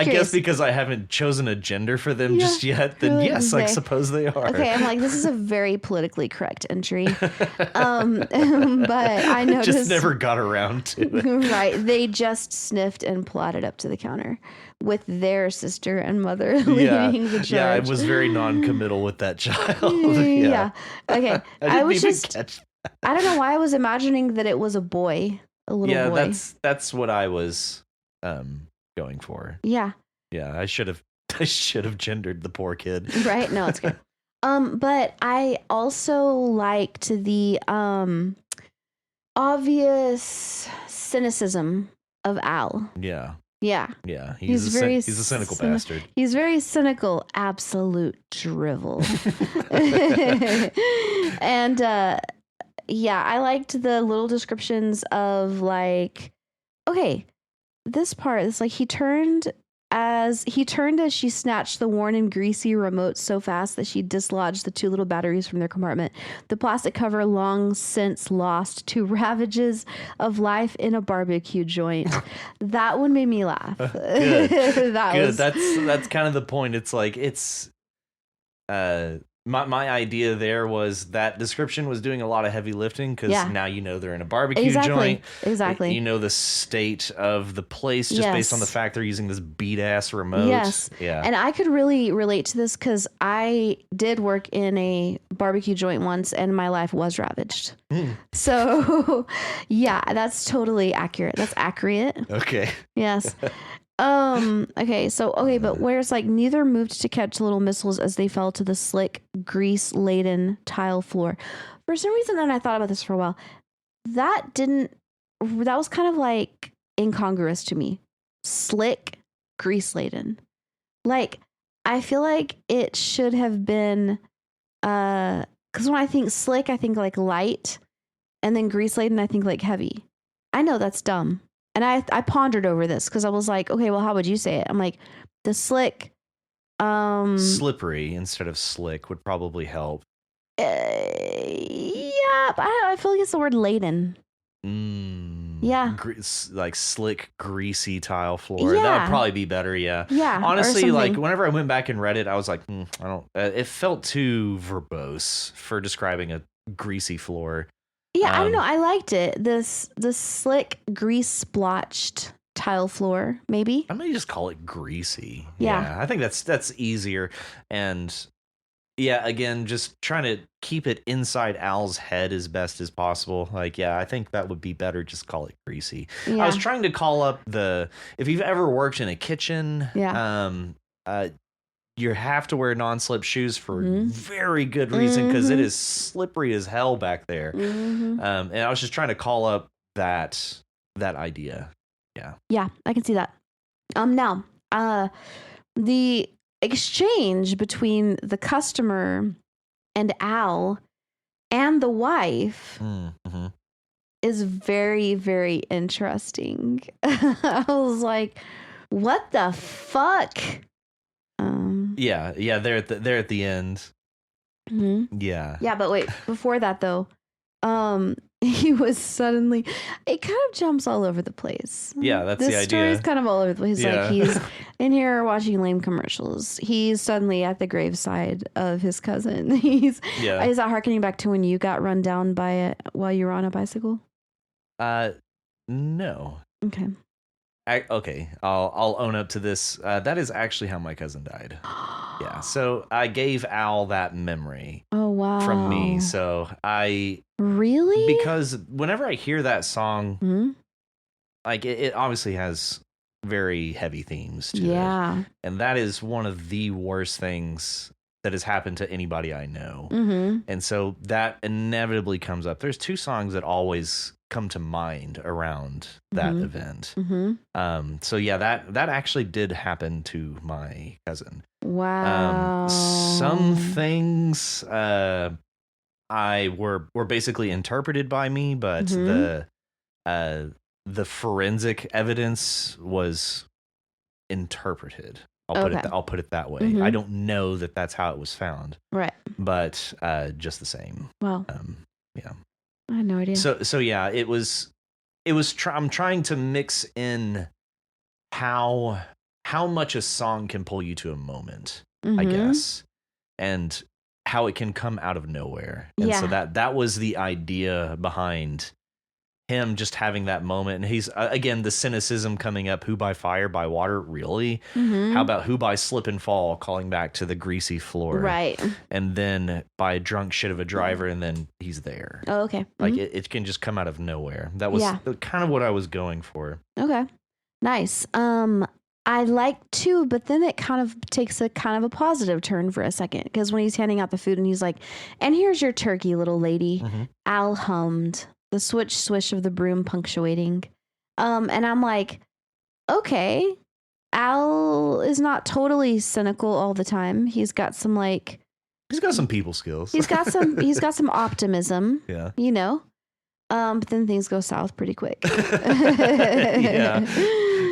guess because I haven't chosen a gender for them just yet, then yes, I suppose they are. Okay, I'm like, this is a very politically correct entry. But I noticed just never got around to it. Right. They just sniffed and plodded up to the counter with their sister and mother leading the charge. Yeah, I was very non-committal with that child. Yeah. Okay. I didn't even catch that. I don't know why I was imagining that it was a boy, a little boy. Yeah, that's what I was going for. Yeah. Yeah, I should have gendered the poor kid. Right? No, it's good. But I also liked the obvious cynicism of Al. Yeah. Yeah. Yeah. He's a cynical bastard. He's very cynical, absolute drivel. And yeah, I liked the little descriptions of like, okay, this part is like he turned as she snatched the worn and greasy remote so fast that she dislodged the 2 little batteries from their compartment. The plastic cover long since lost to ravages of life in a barbecue joint. That one made me laugh. Good. Good. That's kind of the point. It's like My idea there was that description was doing a lot of heavy lifting because Yeah. now they're in a barbecue joint. Exactly. You know the state of the place just based on the fact they're using this beat-ass remote. Yes. Yeah. And I could really relate to this because I did work in a barbecue joint once and my life was ravaged. So, yeah, that's totally accurate. That's accurate. Okay. Yes. But where it's like neither moved to catch little missiles as they fell to the slick, grease-laden tile floor. For some reason, then I thought about this for a while. That was kind of like incongruous to me. Slick, grease-laden. Like, I feel like it should have been, because when I think slick, I think like light, and then grease-laden, I think like heavy. I know that's dumb. And I pondered over this because I was like, okay, well, how would you say it? I'm like, the slick. Slippery instead of slick would probably help. Yeah, but I feel like it's the word laden. Yeah. Like slick, greasy tile floor. Yeah. That would probably be better, yeah. Yeah. Honestly, like whenever I went back and read it, I was like, I don't, it felt too verbose for describing a greasy floor. Yeah, I don't know. I liked it. The slick, grease splotched tile floor, maybe. I may just call it greasy. Yeah. I think that's easier. And yeah, again, just trying to keep it inside Al's head as best as possible. Like, yeah, I think that would be better. Just call it greasy. Yeah. I was trying to call up if you've ever worked in a kitchen, you have to wear non-slip shoes for very good reason because it is slippery as hell back there. And I was just trying to call up that idea. Yeah, I can see that. Now, the exchange between the customer and Al and the wife is very, very interesting. I was like, what the fuck? Yeah, they're at the end. Yeah, but wait, before that though, he was suddenly, it kind of jumps all over the place. Yeah, that's the idea. This story's kind of all over the place. Yeah. Like he's in here watching lame commercials. He's suddenly at the graveside of his cousin. Is that harkening back to when you got run down by it while you were on a bicycle? No. Okay. I'll own up to this. That is actually how my cousin died. Yeah, so I gave Al that memory. Oh wow! From me, so I really, because whenever I hear that song, like it obviously has very heavy themes to it, and that is one of the worst things that has happened to anybody I know, and so that inevitably comes up. There's two songs that always come to mind around that event. So yeah, that actually did happen to my cousin. Wow. Some things were basically interpreted by me, but the forensic evidence was interpreted. I'll put it that way. I don't know that that's how it was found. Right. But just the same. Wow. Yeah. I had no idea. So yeah, it was. I'm trying to mix in how much a song can pull you to a moment, I guess, and how it can come out of nowhere. And so that was the idea behind him just having that moment. And he's again the cynicism coming up. Who by fire, by water, really? How about who by slip and fall, calling back to the greasy floor, right? And then by a drunk shit of a driver, and then he's there. Oh, okay. Like it can just come out of nowhere. That was kind of what I was going for. Okay, nice. I like too, but then it kind of takes a kind of a positive turn for a second, because when he's handing out the food and he's like, "And here's your turkey, little lady," Al hummed, the swish of the broom punctuating. And I'm like, okay, Al is not totally cynical all the time. He's got some he's got some people skills. He's got some optimism. Yeah. You know? But then things go south pretty quick. Yeah.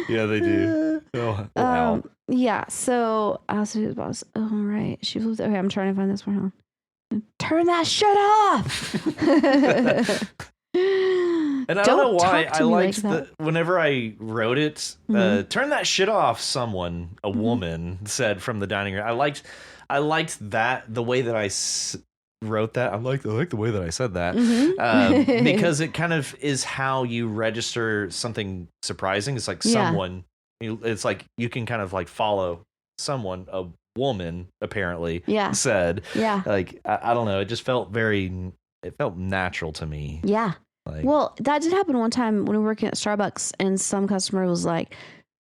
Yeah, they do. Wow. Yeah. So I was boss. Oh, right. She was okay. I'm trying to find this one. Turn that shit off. And I don't know why I liked whenever I wrote it, turn that shit off, a woman said from the dining room. I liked that the way that wrote that. I like the way that I said that because it kind of is how you register something surprising. It's like someone. It's like you can kind of like follow someone, a woman apparently said. Yeah. Like I don't know. It just felt it felt natural to me. Yeah. Like, well, that did happen one time when we were working at Starbucks, and some customer was like,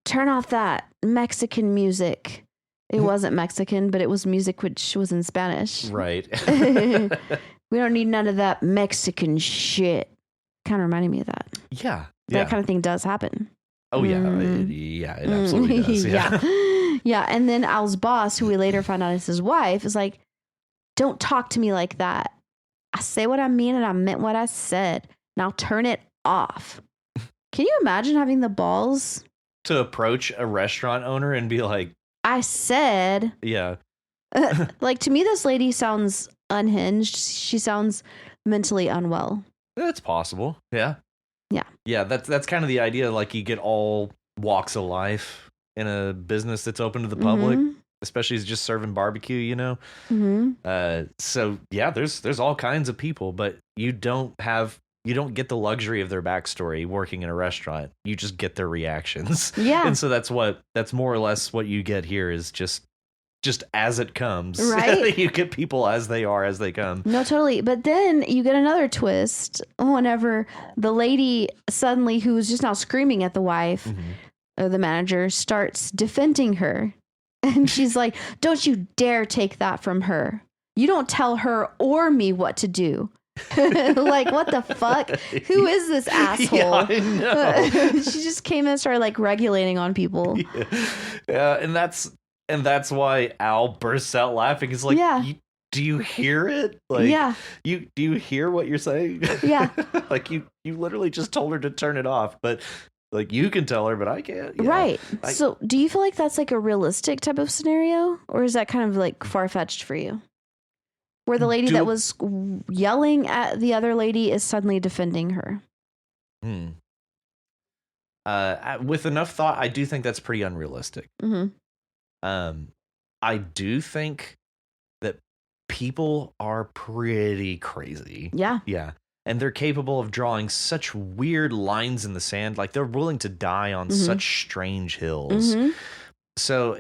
"Turn off that Mexican music." It wasn't Mexican, but it was music which was in Spanish. Right. We don't need none of that Mexican shit. Kind of reminded me of that. Yeah. That kind of thing does happen. Oh, yeah. Yeah, it absolutely does. Yeah. Yeah. And then Al's boss, who we later found out is his wife, is like, "Don't talk to me like that. I say what I mean and I meant what I said. Now turn it off." Can you imagine having the balls to approach a restaurant owner and be like, "I said." Yeah. Like, to me, this lady sounds unhinged. She sounds mentally unwell. That's possible. Yeah. Yeah. Yeah. That's kind of the idea. Like, you get all walks of life in a business that's open to the public, especially just serving barbecue, you know? So yeah, there's all kinds of people, but you don't get the luxury of their backstory working in a restaurant. You just get their reactions. Yeah. And so that's more or less what you get here is just as it comes. Right. You get people as they are, as they come. No, totally. But then you get another twist whenever the lady suddenly, who was just now screaming at the wife or the manager, starts defending her. And she's like, "Don't you dare take that from her. You don't tell her or me what to do." Like, what the fuck? Who is this asshole? Yeah, I know. She just came in and started like regulating on people. Yeah, and that's why Al bursts out laughing. He's like, "Do you hear it? Like, do you hear what you're saying?" Yeah. Like you literally just told her to turn it off, but like you can tell her, but I can't. Yeah. Right. So do you feel like that's like a realistic type of scenario, or is that kind of like far-fetched for you? Where the lady that was yelling at the other lady is suddenly defending her. With enough thought, I do think that's pretty unrealistic. I do think that people are pretty crazy. Yeah. Yeah. And they're capable of drawing such weird lines in the sand. Like, they're willing to die on such strange hills. So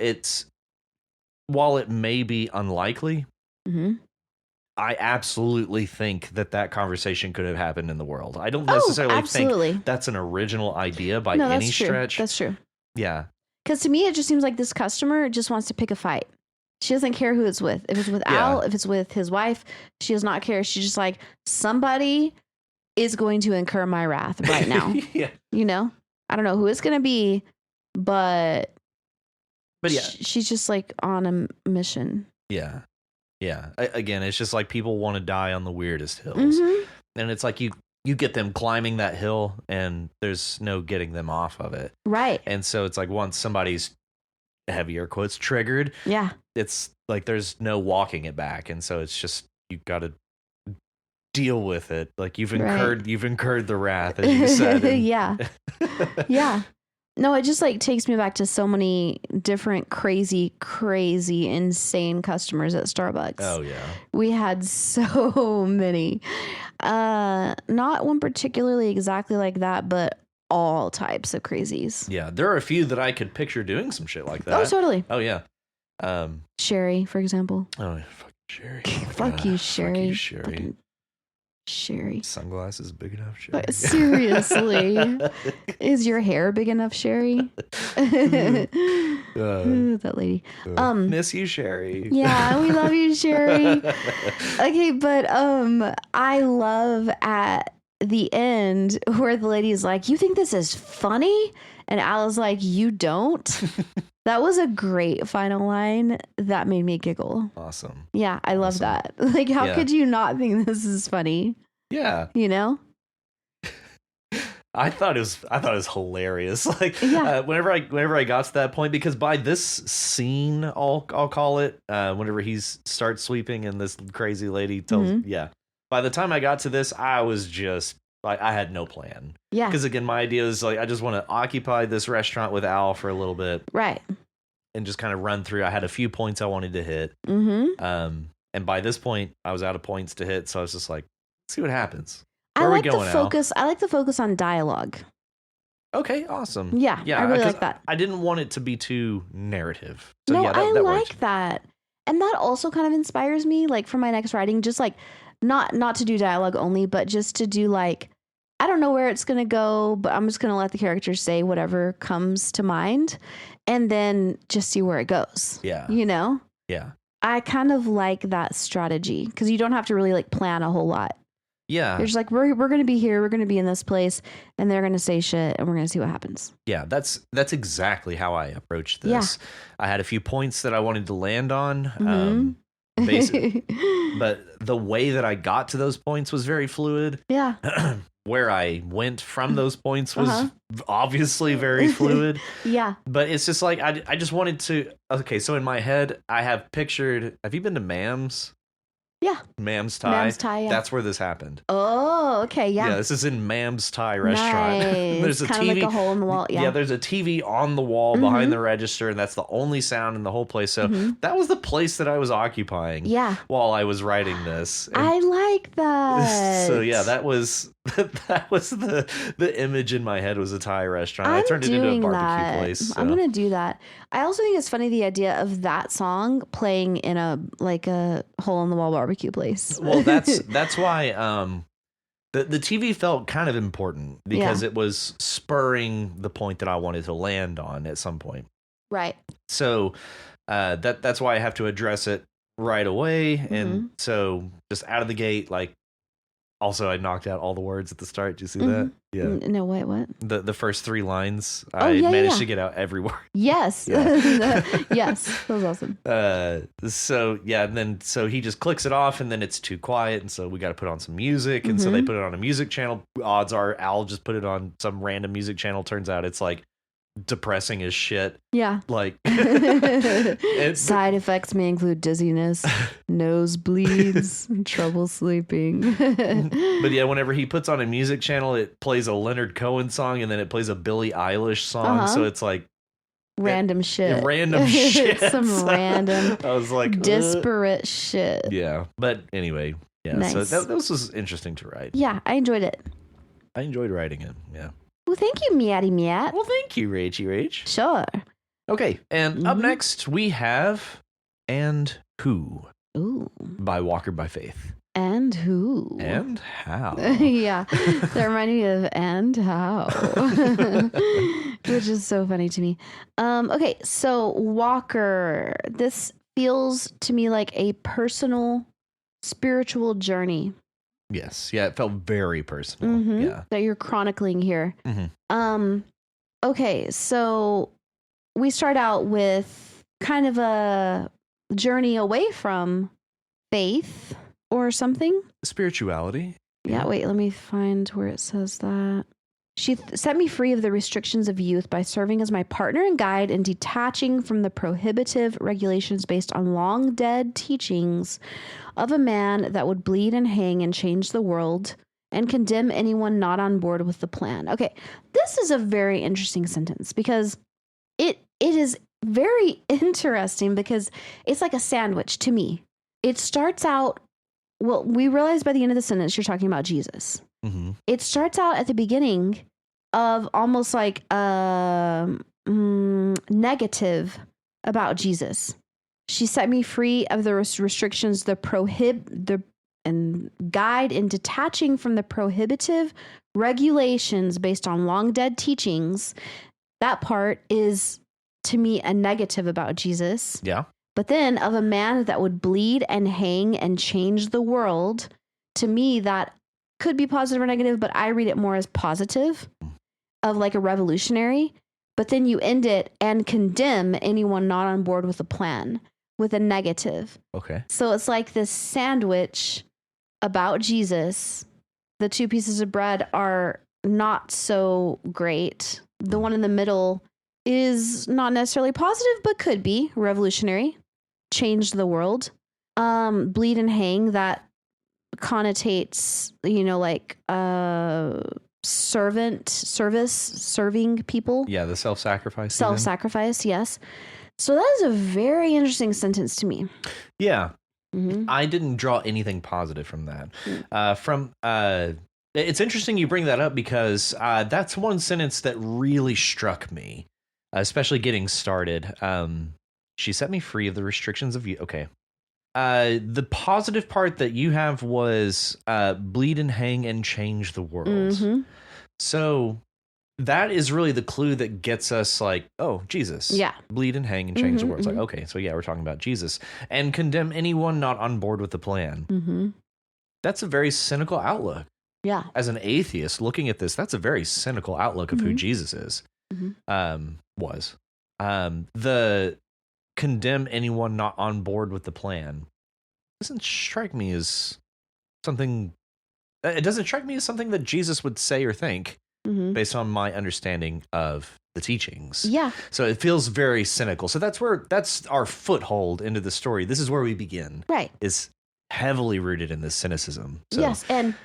while it may be unlikely, I absolutely think that conversation could have happened in the world. I don't necessarily think that's an original idea by any stretch. That's true. Yeah. Because to me, it just seems like this customer just wants to pick a fight. She doesn't care who it's with. If it's with Al, if it's with his wife, she does not care. She's just like, somebody is going to incur my wrath right now. Yeah. You know? I don't know who it's going to be, but yeah. She's just like on a mission. Yeah. Yeah. Again, it's just like people want to die on the weirdest hills. And it's like you get them climbing that hill and there's no getting them off of it. Right. And so it's like once somebody's heavier quotes triggered, it's like there's no walking it back. And so it's just you got to deal with it. Like you've incurred the wrath, as you said. Yeah. Yeah. No, it just like takes me back to so many different crazy, insane customers at Starbucks. Oh yeah. We had so many. Not one particularly exactly like that, but all types of crazies. Yeah, there are a few that I could picture doing some shit like that. Oh, totally. Oh yeah. Sherry, for example. Oh, fuck Sherry. Fuck you, Sherry. Fuck you, Sherry. Sherry. Sunglasses big enough, Sherry. Seriously. Is your hair big enough, Sherry? That lady. Miss you, Sherry. Yeah, we love you, Sherry. Okay, but I love at the end where the lady's like, "You think this is funny?" And Ali's like, "You don't?" That was a great final line. That made me giggle. Awesome. Yeah, I love that. Like, how could you not think this is funny? Yeah. You know? I thought it was hilarious. Like, whenever I got to that point, because by this scene, I'll call it, whenever he starts sweeping and this crazy lady tells, by the time I got to this, I was just like, I had no plan. Yeah. Because again, my idea is like, I just want to occupy this restaurant with Al for a little bit. Right. and just kind of run through. I had a few points I wanted to hit. And by this point, I was out of points to hit, so I was just like, see what happens. Where are we going, Al? I like the focus on dialogue. Okay, awesome. Yeah, I really like that. I didn't want it to be too narrative. So no, yeah, I that like worked. that. And that also kind of inspires me, like for my next writing, just like not to do dialogue only, but just to do like, I don't know where it's going to go, but I'm just going to let the characters say whatever comes to mind and then just see where it goes. Yeah. You know? Yeah. I kind of like that strategy because you don't have to really like plan a whole lot. Yeah. You're just like, we're going to be here. We're going to be in this place and they're going to say shit and we're going to see what happens. Yeah. That's exactly how I approached this. Yeah. I had a few points that I wanted to land on. Basically, but the way that I got to those points was very fluid. Yeah. Where I went from those points was obviously very fluid. Yeah. But it's just like, I just wanted to, okay, so in my head, I have pictured, have you been to Mam's? Yeah. Mam's Thai. Mam's Thai, yeah. That's where this happened. Oh, okay, yeah. Yeah, this is in Mam's Thai restaurant. Nice. There's a kind TV. Of like a hole in the wall, yeah. Yeah, there's a TV on the wall behind the register, and that's the only sound in the whole place. So that was the place that I was occupying while I was writing this. And I like that. So yeah, that was the image in my head was a Thai restaurant. I turned it into a barbecue place. So. I'm gonna do that. I also think it's funny the idea of that song playing in a hole in the wall barbecue place. Well, that's why the TV felt kind of important because it was spurring the point that I wanted to land on at some point. Right. So that's why I have to address it right away. And so just out of the gate, like. Also, I knocked out all the words at the start. Did you see that? Yeah. No, wait, what? The first 3 lines, I managed to get out every word. Yes. Yes. That was awesome. So, yeah, and then so he just clicks it off, and then it's too quiet, and so we got to put on some music, and so they put it on a music channel. Odds are Al just put it on some random music channel. Turns out it's like depressing as shit. Yeah. Like side effects may include dizziness, nosebleeds, trouble sleeping. But yeah, whenever he puts on a music channel, it plays a Leonard Cohen song and then it plays a Billie Eilish song. So it's like random shit. Random shit. Some random I was like disparate shit. Yeah. But anyway, yeah. Nice. So that was interesting to write. Yeah, I enjoyed it. I enjoyed writing it. Yeah. Well, thank you, Miatty Miat. Well, thank you, Rachie Rach. Sure. Okay, and up next we have And Who by Walker by Faith. And who? And how? Yeah, that reminded me of And How, which is so funny to me. Okay, so Walker, this feels to me like a personal spiritual journey. Yes. Yeah, it felt very personal. Yeah. That you're chronicling here. Okay, so we start out with kind of a journey away from faith or something. Spirituality. Yeah, wait, let me find where it says that. She set me free of the restrictions of youth by serving as my partner and guide and detaching from the prohibitive regulations based on long dead teachings of a man that would bleed and hang and change the world and condemn anyone not on board with the plan. Okay, this is a very interesting sentence because it is very interesting because it's like a sandwich to me. It starts out, well, we realize by the end of the sentence you're talking about Jesus. It starts out at the beginning of almost like negative about Jesus. She set me free of the restrictions, and guide in detaching from the prohibitive regulations based on long dead teachings. That part is to me a negative about Jesus. Yeah. But then of a man that would bleed and hang and change the world, to me that could be positive or negative, but I read it more as positive, of like a revolutionary. But then you end it and condemn anyone not on board with the plan with a negative. Okay. So it's like this sandwich about Jesus. The 2 pieces of bread are not so great. The one in the middle is not necessarily positive, but could be revolutionary, change the world. Bleed and hang, that connotates, like serving people. Yeah, the self-sacrifice. Self-sacrifice, yes. So that is a very interesting sentence to me. Yeah. Mm-hmm. I didn't draw anything positive from that. It's interesting you bring that up because that's one sentence that really struck me, especially getting started. She set me free of the restrictions of you. Okay. The positive part that you have was bleed and hang and change the world. Mm-hmm. So that is really the clue that gets us like, oh, Jesus. Yeah. Bleed and hang and change the world. It's like, okay, so yeah, we're talking about Jesus. And condemn anyone not on board with the plan. Mm-hmm. That's a very cynical outlook. Yeah. As an atheist looking at this, that's a very cynical outlook of who Jesus is. Was. The condemn anyone not on board with the plan doesn't strike me as something. It doesn't strike me as something that Jesus would say or think based on my understanding of the teachings. Yeah. So it feels very cynical. So that's our foothold into the story. This is where we begin. Right. Is heavily rooted in this cynicism. So, yes, and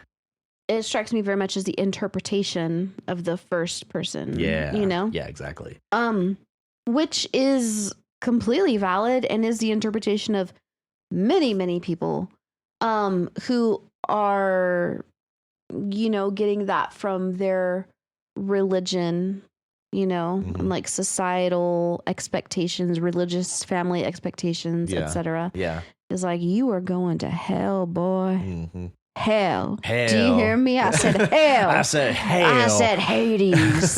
it strikes me very much as the interpretation of the first person. Yeah. You know? Yeah, exactly. Which is completely valid and is the interpretation of many, many people who are, getting that from their religion, and like societal expectations, religious family expectations, etc. Yeah. It's like, you are going to hell, boy. Mm-hmm. Hell. Hell. Do you hear me? I said hell. I said hell. I said Hades.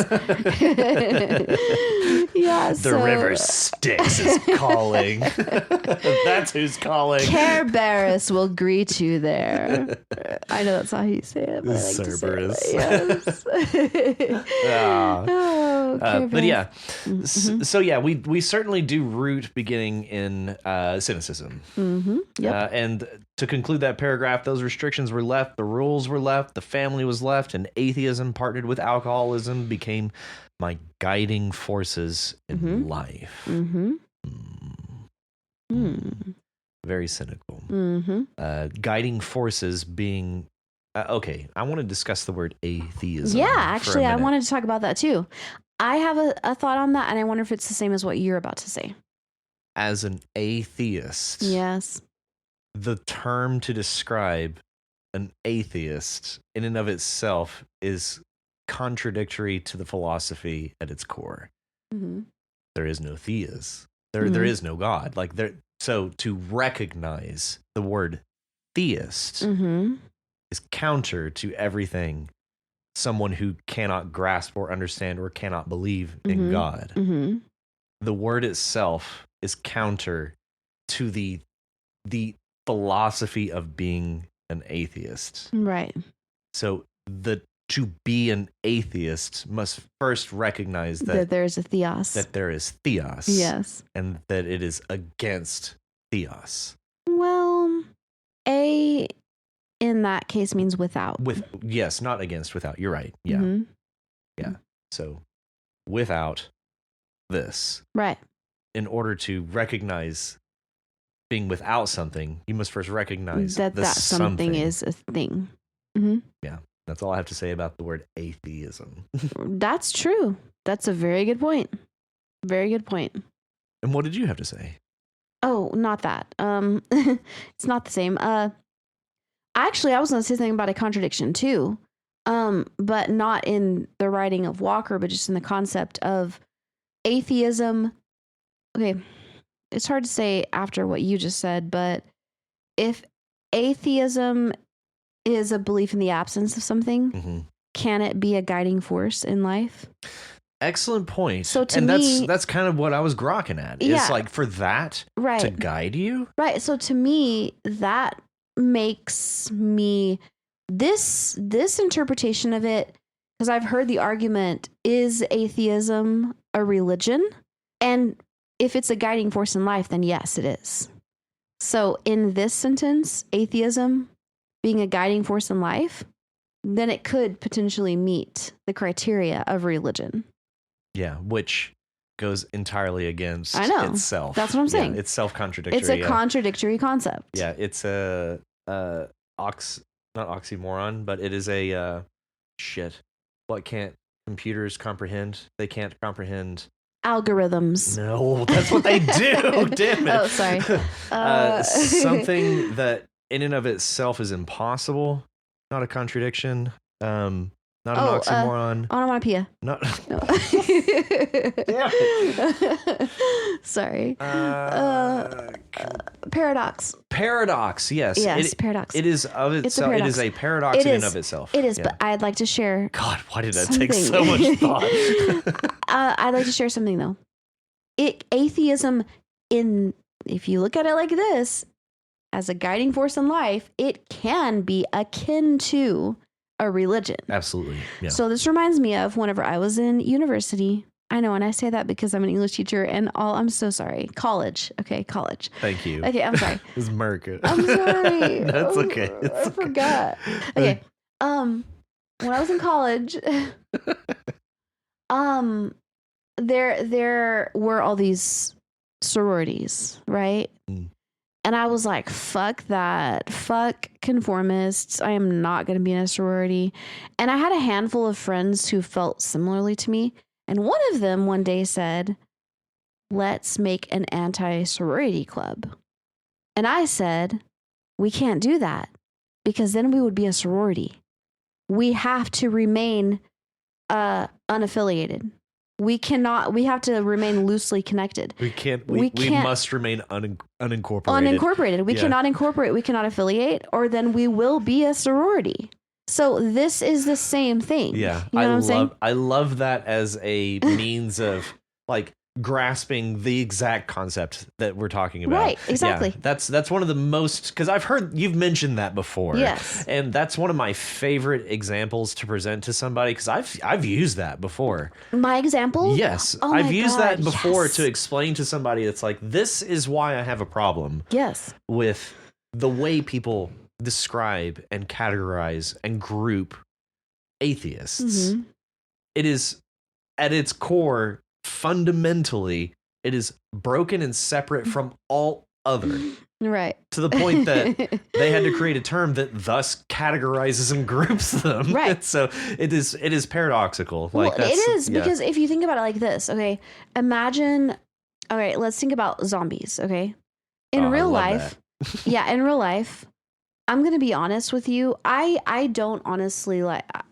Yeah. The river Styx is calling. That's who's calling. Care Barris will greet you there. I know that's how you say it, but I like Cerberus. to say it. Yes. But yeah, so yeah, we certainly do root beginning in cynicism. Mm-hmm. Yep. And to conclude that paragraph, those restrictions were left, the rules were left, the family was left, and atheism partnered with alcoholism became my guiding forces in life. Very cynical. Guiding forces being... okay, I want to discuss the word atheism. Yeah, actually, I wanted to talk about that too. I have a thought on that, and I wonder if it's the same as what you're about to say. As an atheist... Yes. The term to describe an atheist in and of itself is contradictory to the philosophy at its core. There is no theist. There is no God. So to recognize the word theist is counter to everything someone who cannot grasp or understand or cannot believe in God. The word itself is counter to the philosophy of being an atheist. Right. So to be an atheist must first recognize that there's a theos. That there is theos. Yes. And that it is against theos. Well, in that case means without. Yes, not against, without. You're right. Yeah. Yeah. So without this. Right. In order to recognize being without something, you must first recognize that something is a thing. Yeah, that's all I have to say about the word atheism. That's true. That's a very good point. Very good point. And what did you have to say? Oh, not that. It's not the same. Actually, I was going to say something about a contradiction too, but not in the writing of Walker, but just in the concept of atheism. Okay. It's hard to say after what you just said, but if atheism is a belief in the absence of something, can it be a guiding force in life? Excellent point. So to me, that's kind of what I was grokking at. Yeah, it's like for that to guide you. Right. So to me, that makes me this interpretation of it, because I've heard the argument, is atheism a religion? And if it's a guiding force in life, then yes, it is. So in this sentence, atheism being a guiding force in life, then it could potentially meet the criteria of religion. Yeah, which goes entirely against itself. That's what I'm saying. Yeah, it's self-contradictory. It's a contradictory concept. Yeah, it's a not oxymoron, but it is a shit. What can't computers comprehend? They can't comprehend Algorithms. No, that's what they do. Damn it. Oh, sorry. Something that in and of itself is impossible, not a contradiction, not an oxymoron. Onomatopoeia. Not. No. Damn it. Sorry. Paradox. Paradox. Yes. Yes, paradox. It is of It's a itself. It paradox. is a paradox It in is. and of itself. It is, Yeah. but I'd like to share. God, why did that take so something. much thought? I'd like to share something though. Atheism, if you look at it like this, as a guiding force in life, it can be akin to a religion. Absolutely. Yeah. So this reminds me of whenever I was in university. I know, and I say that because I'm an English teacher and I'm so sorry. College. Okay, college. Thank you. Okay, I'm sorry. It's Merca. I'm sorry. That's okay. I forgot. Okay. When I was in college, there were all these sororities, right? Mm. And I was like, fuck that. Fuck conformists. I am not going to be in a sorority. And I had a handful of friends who felt similarly to me. And one of them one day said, let's make an anti-sorority club. And I said, we can't do that because then we would be a sorority. We have to remain unaffiliated. We have to remain loosely connected. We can't. We must remain unincorporated. Unincorporated. We cannot incorporate. We cannot affiliate, or then we will be a sorority. So this is the same thing. Yeah, you know what I'm saying? I love that as a means of like grasping the exact concept that we're talking about. Right, exactly. Yeah, that's one of the most, because I've heard you've mentioned that before. Yes. And that's one of my favorite examples to present to somebody because I've used that before. My example? Yes. Oh I've my used God, that before yes. to explain to somebody it's like, this is why I have a problem Yes. with the way people describe and categorize and group atheists. Mm-hmm. It is at its core, fundamentally, it is broken and separate from all other. Right. To the point that they had to create a term that thus categorizes and groups them. Right. So it is paradoxical. Well, Like it is because if you think about it like this, okay, imagine, all right, let's think about zombies, okay? In real life, in real life, I'm going to be honest with you. I don't honestly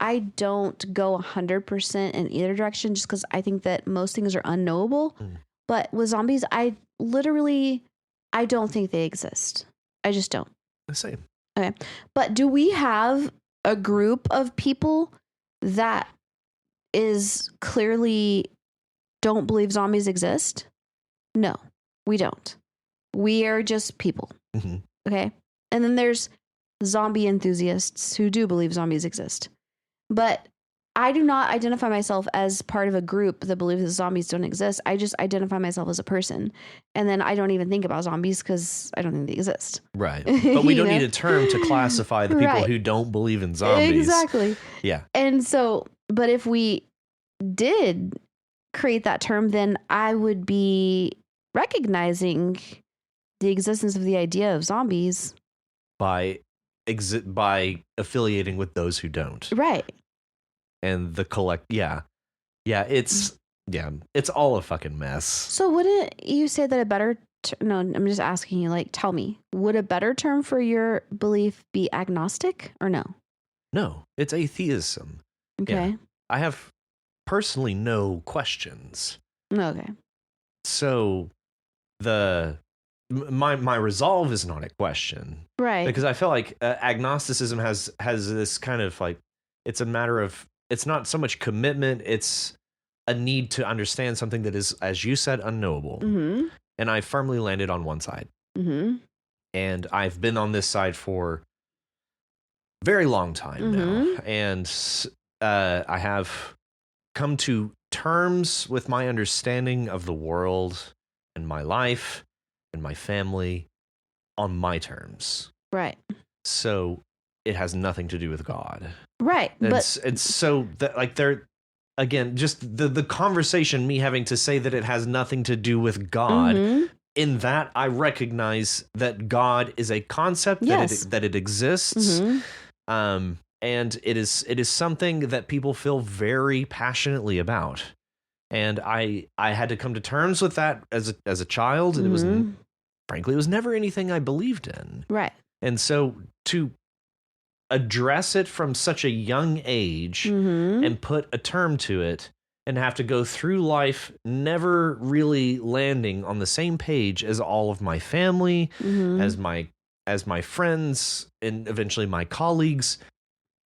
I don't go 100% in either direction just because I think that most things are unknowable. Mm. But with zombies, I don't think they exist. I just don't. The same. Okay. But do we have a group of people that is clearly don't believe zombies exist? No, we don't. We are just people. Mm-hmm. Okay. And then there's zombie enthusiasts who do believe zombies exist. But I do not identify myself as part of a group that believes that zombies don't exist. I just identify myself as a person. And then I don't even think about zombies because I don't think they exist. Right. But we don't need a term to classify the people Right. who don't believe in zombies. Exactly. Yeah. And so, but if we did create that term, then I would be recognizing the existence of the idea of zombies. By affiliating with those who don't. Right. And the it's all a fucking mess. So wouldn't you say that a better no, I'm just asking you, like, tell me, would a better term for your belief be agnostic or no? No, it's atheism. Okay. Yeah. I have personally no questions. Okay. So my resolve is not a question. Right. Because I feel like agnosticism has this kind of like, it's a matter of, it's not so much commitment, it's a need to understand something that is, as you said, unknowable. Mm-hmm. And I firmly landed on one side. Mm-hmm. And I've been on this side for a very long time now. And I have come to terms with my understanding of the world and my life and my family on my terms. Right. So it has nothing to do with God. Right. It's so that like they're again just the conversation, me having to say that it has nothing to do with God. Mm-hmm. In that I recognize that God is a concept, Yes. that it exists. Mm-hmm. And it is something that people feel very passionately about. And I had to come to terms with that as a child, and it was frankly, it was never anything I believed in. Right. And so to address it from such a young age and put a term to it and have to go through life never really landing on the same page as all of my family, as my friends, and eventually my colleagues,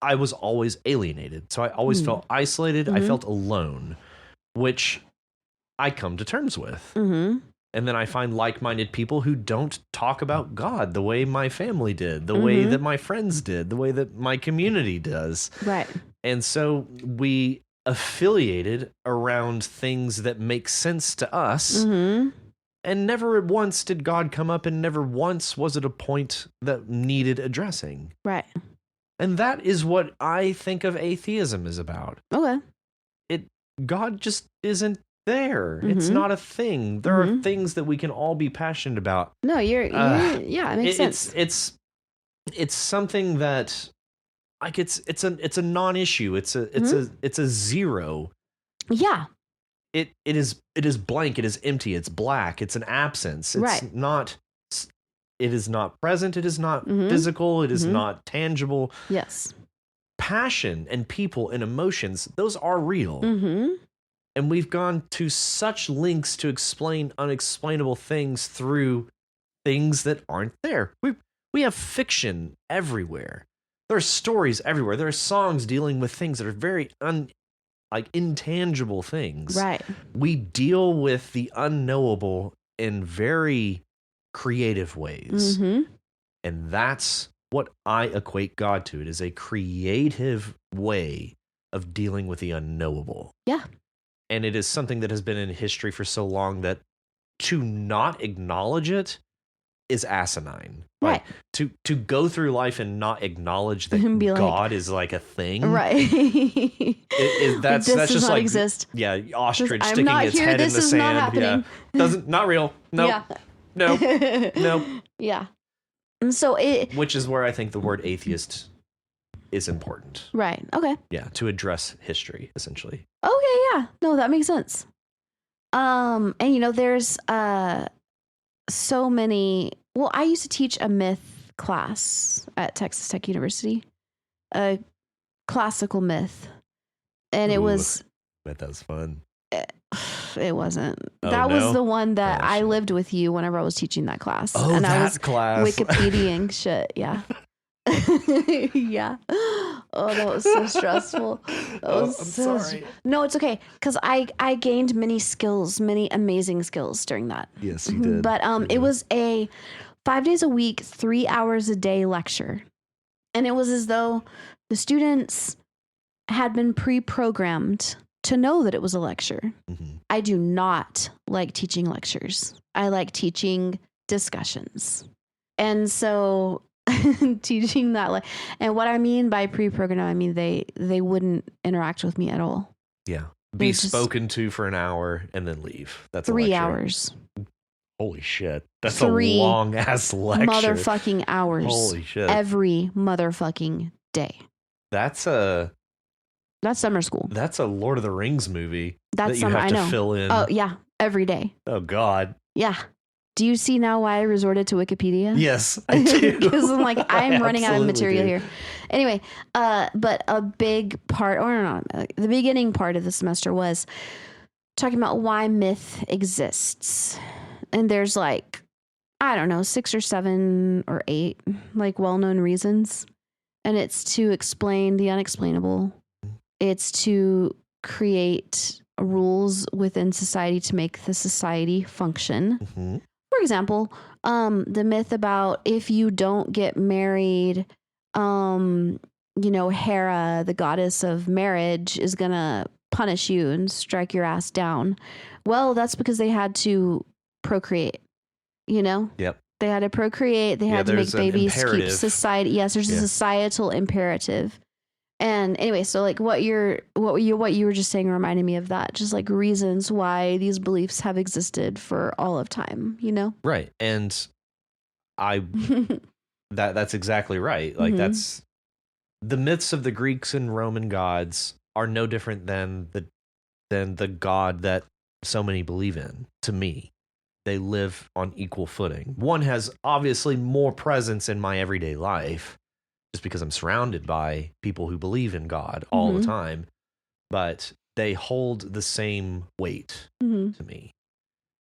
I was always alienated. So I always felt isolated. I felt alone, which I come to terms with. And then I find like-minded people who don't talk about God the way my family did, the way that my friends did, the way that my community does. Right. And so we affiliated around things that make sense to us. And never once did God come up, and never once was it a point that needed addressing. Right. And that is what I think of atheism is about. Okay. God just isn't there. It's not a thing. There are things that we can all be passionate about. No, yeah, it makes sense. It's something that, like, it's a non-issue. It's a zero. Yeah. It is blank. It is empty. It's black. It's an absence. It's not. It is not present. It is not physical. It is not tangible. Yes. Passion and people and emotions, those are real. And we've gone to such lengths to explain unexplainable things through things that aren't there. We have fiction everywhere. There are stories everywhere. There are songs dealing with things that are very intangible things. Right. We deal with the unknowable in very creative ways. And that's what I equate God to. It is a creative way of dealing with the unknowable. Yeah. And it is something that has been in history for so long that to not acknowledge it is asinine. Right. Like, to go through life and not acknowledge that God is like a thing. Right. That's does just not like exist. Yeah, ostrich I'm sticking not its here. head This in the is sand. not happening. Yeah. Not real. Nope. Yeah. Nope. Nope. Yeah. And so which is where I think the word atheist is important. Right. Okay. Yeah, to address history, essentially. Okay, yeah. No, that makes sense. And there's so many. Well, I used to teach a myth class at Texas Tech University, a classical myth, and it was. Bet that was fun. It wasn't. Oh, that no? was the one that Oh, I shit. lived with you whenever I was teaching that class. Oh, and that I was class. Wikipediaing shit. Yeah. Yeah. Oh, that was so stressful. I'm sorry. No, it's okay. Because I gained many skills, many amazing skills during that. Yes, you did. But it was a 5 days a week, 3 hours a day lecture. And it was as though the students had been pre-programmed to know that it was a lecture. I do not like teaching lectures. I like teaching discussions. And so teaching that, and what I mean by pre-program, I mean they wouldn't interact with me at all. Yeah. Be spoken to for an hour and then leave. That's 3 a lecture. hours. Holy shit. That's 3 a long ass lecture. Motherfucking hours. Holy shit. Every motherfucking day. That's summer school. That's a Lord of the Rings movie That's that you summer. have I to know. fill in. Oh yeah, every day. Oh God. Yeah. Do you see now why I resorted to Wikipedia? Yes, I do. Because I'm like, I'm running out of material do. here. Anyway, but a big part, or not, the beginning part of the semester was talking about why myth exists. And there's I don't know, 6 or 7 or 8 well-known reasons. And it's to explain the unexplainable. It's to create rules within society to make the society function. For example, the myth about if you don't get married, Hera, the goddess of marriage, is going to punish you and strike your ass down. Well, that's because they had to procreate, Yep. They had to procreate. They had to make babies, keep society. Yes, there's a societal imperative. And anyway, so what you were just saying reminded me of that, just reasons why these beliefs have existed for all of time, Right. And that's exactly right. That's the myths of the Greeks and Roman gods are no different than the than the God that so many believe in, to me. They live on equal footing. One has obviously more presence in my everyday life just because I'm surrounded by people who believe in God all the time, but they hold the same weight to me.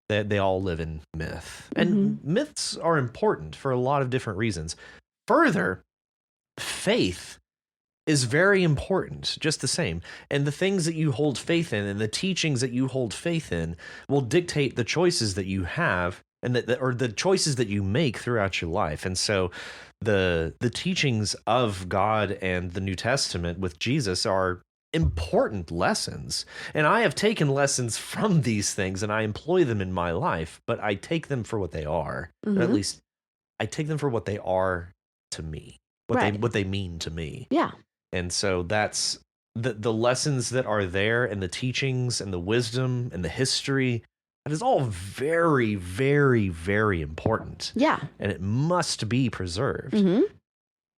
They all live in myth. And myths are important for a lot of different reasons. Further, faith is very important, just the same. And the things that you hold faith in and the teachings that you hold faith in will dictate the choices that you have and or the choices that you make throughout your life. And so the teachings of God and the New Testament with Jesus are important lessons. And I have taken lessons from these things and I employ them in my life, but I take them for what they are. Or at least I take them for what they are to me, what they mean to me. Yeah. And so that's the lessons that are there and the teachings and the wisdom and the history. That is all very, very, very important. Yeah. And it must be preserved.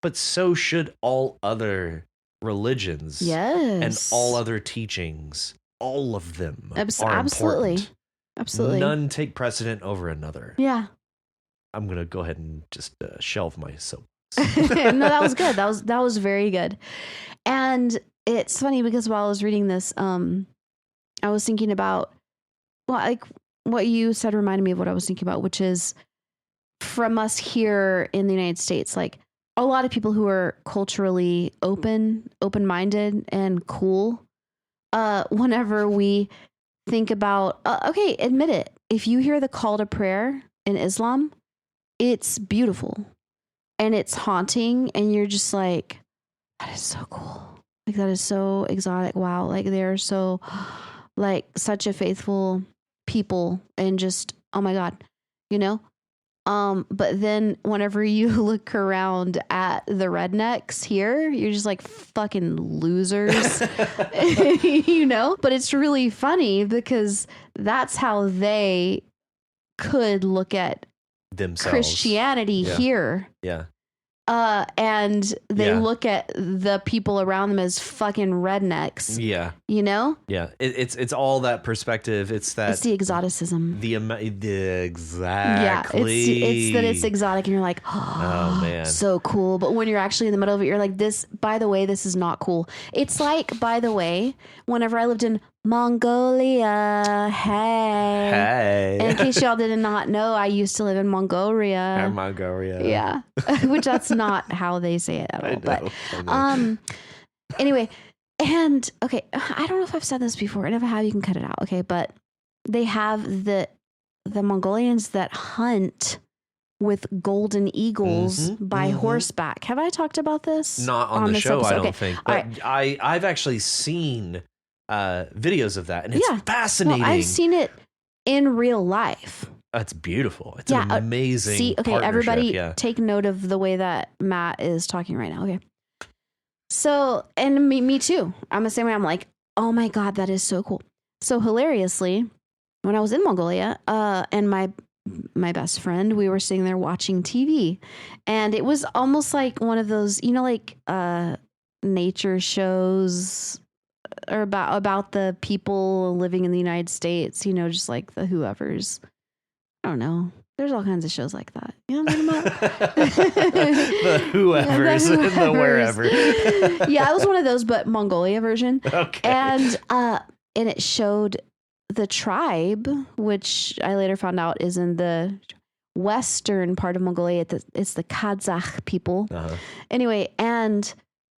But so should all other religions. Yes. And all other teachings. All of them are absolutely. important. Absolutely. None take precedent over another. Yeah. I'm going to go ahead and just shelve my soap. No, that was good. That was very good. And it's funny because while I was reading this, I was thinking about, well, like what you said reminded me of what I was thinking about, which is from us here in the United States, like a lot of people who are culturally open-minded and cool. Whenever we think about, okay, admit it. If you hear the call to prayer in Islam, it's beautiful. And it's haunting, and you're just like, that is so cool. Like, that is so exotic. Wow. Like, they're so, like, such a faithful people, and just, oh my God, you know? But then whenever you look around at the rednecks here, you're just like fucking losers, you know? But it's really funny because that's how they could look at themselves. Christianity here. Yeah. And they look at the people around them as fucking rednecks. Yeah. You know? Yeah. It's all that perspective. It's the exoticism. Exactly. Yeah. It's that it's exotic and you're like, oh man, so cool. But when you're actually in the middle of it, you're like, this, by the way, this is not cool. It's like, by the way, whenever I lived in Mongolia, hey. And in case y'all did not know, I used to live in Mongolia. Yeah. Which that's not how they say it at all. I know. Anyway, and okay, I don't know if I've said this before, and if I have, you can cut it out. Okay, but they have the Mongolians that hunt with golden eagles by horseback. Have I talked about this? Not on the show, episode? I don't think. But right. I've actually seen videos of that, and it's fascinating. No, I've seen it in real life. It's beautiful. It's an amazing. See, okay, everybody take note of the way that Matt is talking right now. Okay. So, and me too. I'm the same way. I'm like, oh my God, that is so cool. So hilariously, when I was in Mongolia, and my best friend, we were sitting there watching TV, and it was almost like one of those, you know, like nature shows or about the people living in the United States, you know, just like the whoever's. I don't know. There's all kinds of shows like that. You know what I'm talking about? The whoever's and the wherever. Yeah, it was one of those, but Mongolia version. Okay. And it showed the tribe, which I later found out is in the western part of Mongolia. It's the Kazakh people. Anyway, and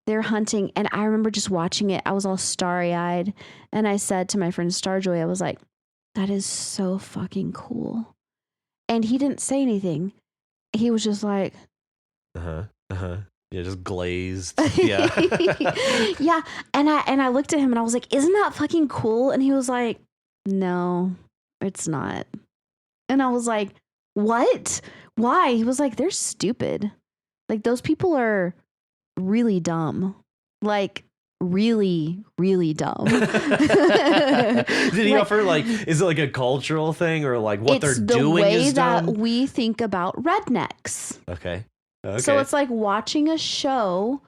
they're hunting. And I remember just watching it. I was all starry-eyed. And I said to my friend Starjoy, I was like, that is so fucking cool. And he didn't say anything. He was just like, Yeah, just glazed. Yeah. Yeah. And I looked at him and I was like, isn't that fucking cool? And he was like, no, it's not. And I was like, what? Why? He was like, they're stupid. Like, those people are really dumb. Like, really, really dumb. Did he offer, like, is it like a cultural thing, or like what they're doing is dumb? It's the way that we think about rednecks. Okay. So it's like watching a show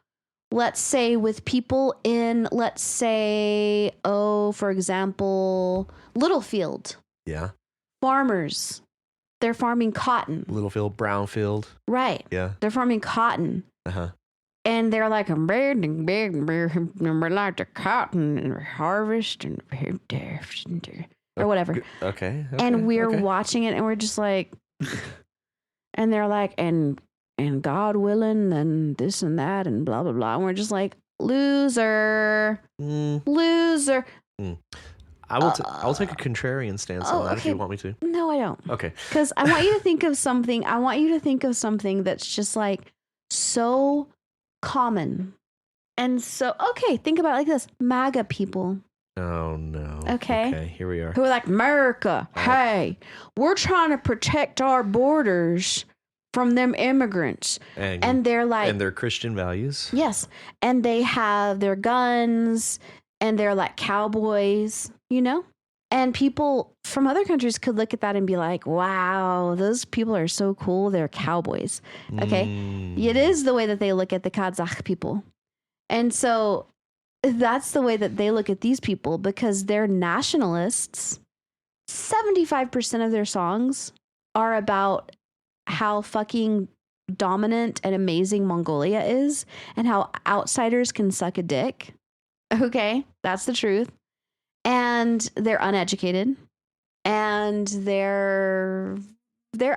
let's say with people in, let's say, for example, Littlefield, Yeah. farmers, they're farming cotton. Littlefield, Brownfield. Right. Yeah. They're farming cotton. Uh-huh. And they're like, we like the cotton and harvest and or whatever. Okay. And we're watching it and we're just like, and they're like, and God willing, and this and that, and blah, blah, blah. And we're just like, loser. Loser. I'll take a contrarian stance on that if you want me to. No, I don't. Okay. Because I want you to think of something. I want you to think of something that's just like so common. And so, okay, think about it like this. MAGA people. Oh, no. Okay. Here we are. Who are like, America, hey, we're trying to protect our borders from them immigrants. And they're like... And their Christian values. Yes. And they have their guns and they're like cowboys, you know? And people from other countries could look at that and be like, wow, those people are so cool. They're cowboys. Okay. It is the way that they look at the Kazakh people. And so that's the way that they look at these people because they're nationalists. 75% of their songs are about how fucking dominant and amazing Mongolia is and how outsiders can suck a dick. Okay. That's the truth. And they're uneducated and they're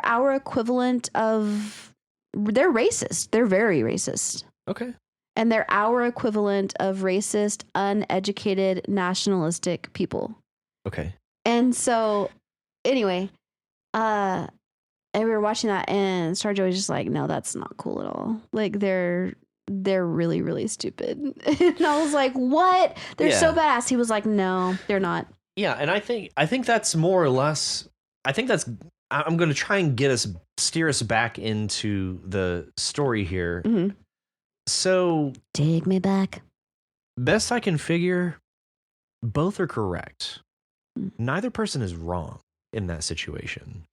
our equivalent of, they're racist. They're very racist. Okay. And they're our equivalent of racist, uneducated, nationalistic people. Okay. And so anyway, and we were watching that and Star was just like, no, that's not cool at all. Like they're really, really stupid. And I was like, what? They're so badass. He was like, no, they're not. Yeah. And I think that's more or less, I'm going to try and steer us back into the story here. Mm-hmm. So take me back. Best I can figure, both are correct. Neither person is wrong in that situation.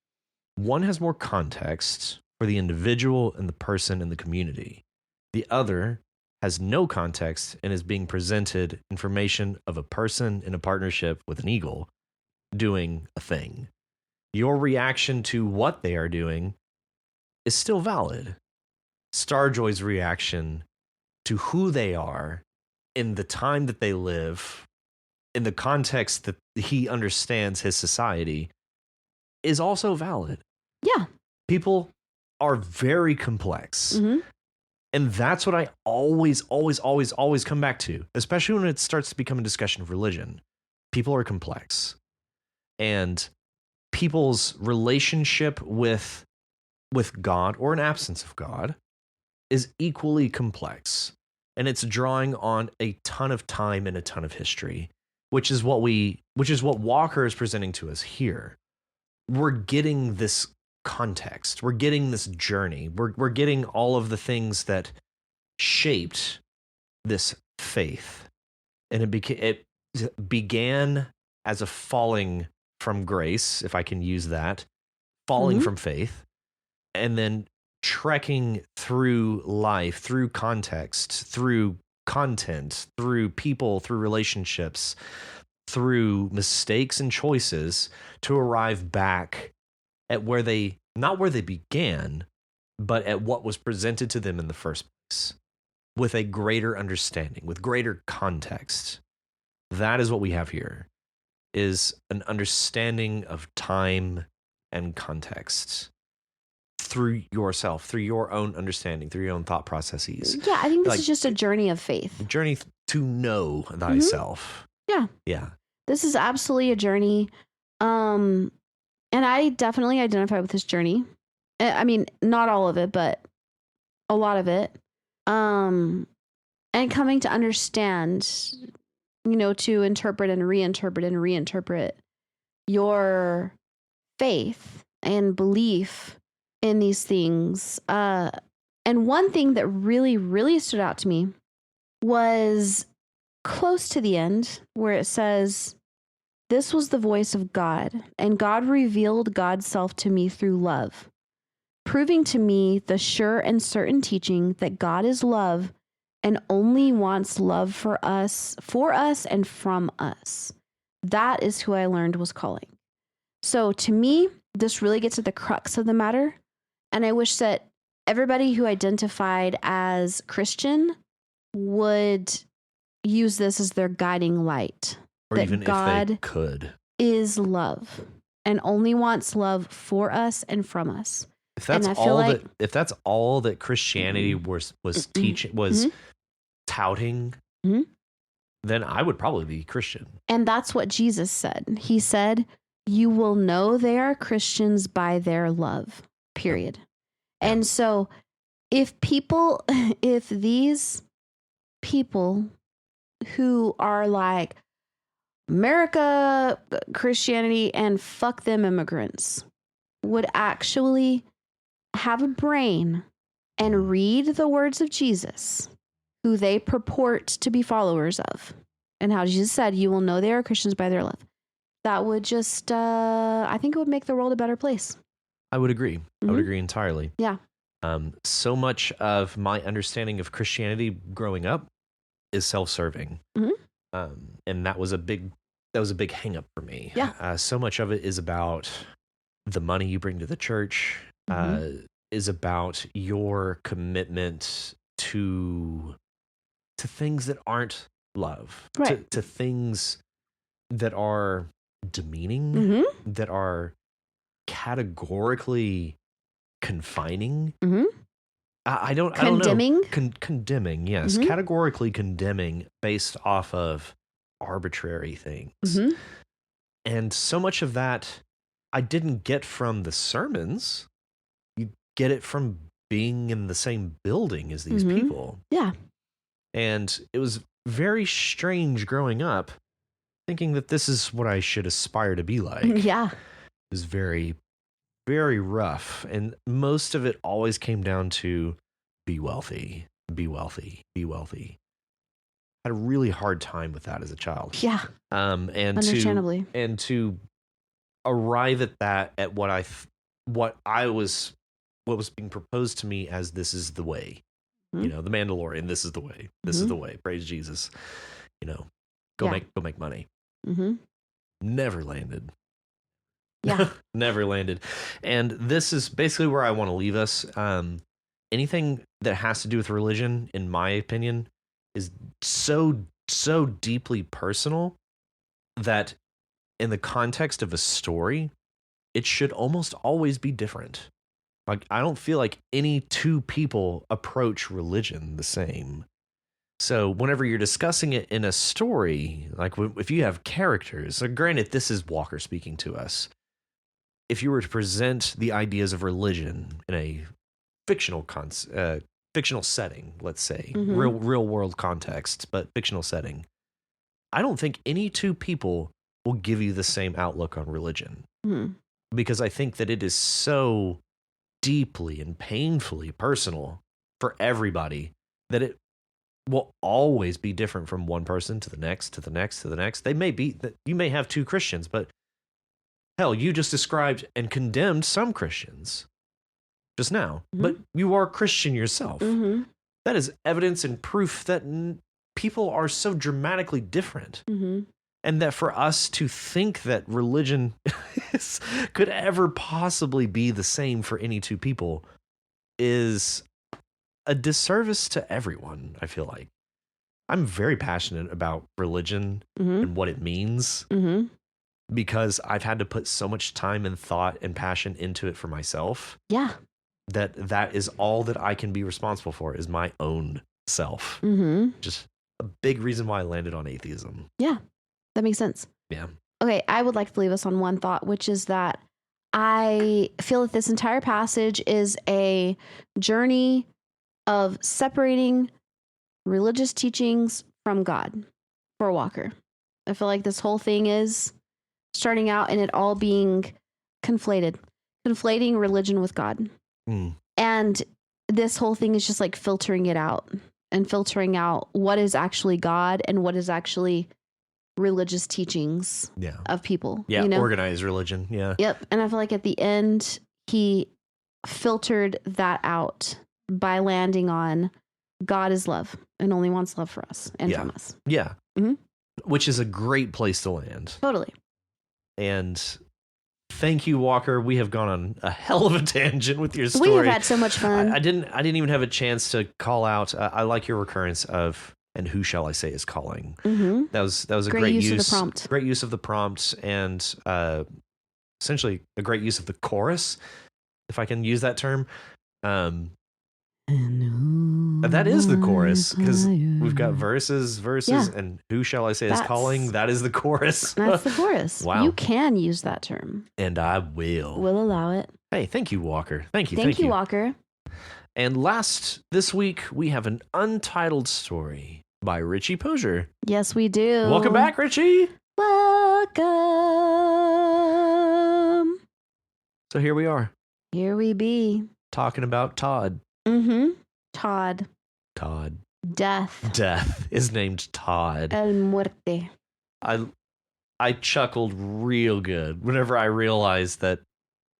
One has more context for the individual and the person and the community. The other has no context and is being presented information of a person in a partnership with an eagle doing a thing. Your reaction to what they are doing is still valid. Starjoy's reaction to who they are in the time that they live, in the context that he understands his society, is also valid. Yeah. People are very complex. Mm-hmm. And that's what I always come back to, especially when it starts to become a discussion of religion. People are complex. And people's relationship with God or an absence of God is equally complex. And it's drawing on a ton of time and a ton of history, which is what Walker is presenting to us here. We're getting this context. We're getting this journey. We're getting all of the things that shaped this faith. And it began as a falling from grace, if I can use that, falling from faith, and then trekking through life, through context, through content, through people, through relationships, through mistakes and choices to arrive back at not where they began, but at what was presented to them in the first place, with a greater understanding, with greater context. That is what we have here, is an understanding of time and context through yourself, through your own understanding, through your own thought processes. Yeah, I think this is just a journey of faith. Journey to know thyself. Yeah. Yeah. This is absolutely a journey. And I definitely identify with this journey. I mean, not all of it, but a lot of it. And coming to understand, to interpret and reinterpret your faith and belief in these things. And one thing that really, really stood out to me was close to the end where it says, "This was the voice of God, and God revealed God's self to me through love, proving to me the sure and certain teaching that God is love and only wants love for us and from us. That is who I learned was calling. So to me, this really gets at the crux of the matter. And I wish that everybody who identified as Christian would use this as their guiding light. Or that even God if they could. is love and only wants love for us and from us. If that's And I feel all like- if that's all that Christianity was teaching, was touting, then I would probably be Christian. And that's what Jesus said. He said, you will know they are Christians by their love, period. And so if these people who are like, America, Christianity, and fuck them immigrants would actually have a brain and read the words of Jesus, who they purport to be followers of, and how Jesus said, you will know they are Christians by their love. That would just, I think it would make the world a better place. I would agree. I would agree entirely. Yeah. So much of my understanding of Christianity growing up is self-serving. And that was a big hang up for me. Yeah. So much of it is about the money you bring to the church, is about your commitment to things that aren't love, Right. to things that are demeaning, that are categorically confining. I don't Condemning? Condemning, yes. Categorically condemning based off of arbitrary things. And so much of that I didn't get from the sermons. You get it from being in the same building as these people. Yeah. And it was very strange growing up thinking that this is what I should aspire to be like. Yeah. It was very, very rough. And most of it always came down to be wealthy, be wealthy, be wealthy. I had a really hard time with that as a child. Yeah. And Understandably. to arrive at that, at what was being proposed to me as this is the way. You know, the Mandalorian, this is the way. This is the way. Praise Jesus. You know, go make money. Never landed. Yeah. Never landed. And this is basically where I want to leave us. Anything that has to do with religion, in my opinion, is so deeply personal that in the context of a story, it should almost always be different. Like, I don't feel like any two people approach religion the same. So whenever you're discussing it in a story, like if you have characters, so granted, this is Walker speaking to us. If you were to present the ideas of religion in a fictional setting, let's say, real world context, but fictional setting, I don't think any two people will give you the same outlook on religion. Because I think that it is so deeply and painfully personal for everybody that it will always be different from one person to the next, to the next, to the next. They may be that you may have two Christians, but hell, you just described and condemned some Christians just now, but you are Christian yourself. That is evidence and proof that people are so dramatically different. And that for us to think that religion could ever possibly be the same for any two people is a disservice to everyone, I feel like. I'm very passionate about religion and what it means because I've had to put so much time and thought and passion into it for myself. Yeah. That is all that I can be responsible for is my own self. Just a big reason why I landed on atheism. Yeah. That makes sense. Yeah. Okay, I would like to leave us on one thought, which is that I feel that this entire passage is a journey of separating religious teachings from God for Walker. I feel like this whole thing is starting out and it all being conflating religion with God. And this whole thing is just like filtering it out and filtering out what is actually God and what is actually religious teachings of people. Yeah, you know? Organized religion. Yeah. Yep. And I feel like at the end, he filtered that out by landing on God is love and only wants love for us and Yeah. from us. Yeah. Mhm. Which is a great place to land. Totally. And thank you, Walker. We have gone on a hell of a tangent with your story. We have had so much fun. I didn't even have a chance to call out. I like your recurrence of "and who shall I say is calling." Mm-hmm. That was a Great great use of the prompt. Great use of the prompt, and essentially a great use of the chorus, if I can use that term. That is the chorus, because we've got verses, Yeah. and who shall I say is That's- calling? That is the chorus. That's the chorus. Wow. You can use that term. And I will. We'll allow it. Hey, thank you, Walker. Thank you. Thank you, Walker. And last this week, we have an untitled story by RichiePozier. Yes, we do. Welcome back, Richie. Welcome. So here we are, Here we be. talking about Todd. Mm-hmm. Todd. Todd. Death. Death is named Todd. El muerte. I chuckled real good whenever I realized that,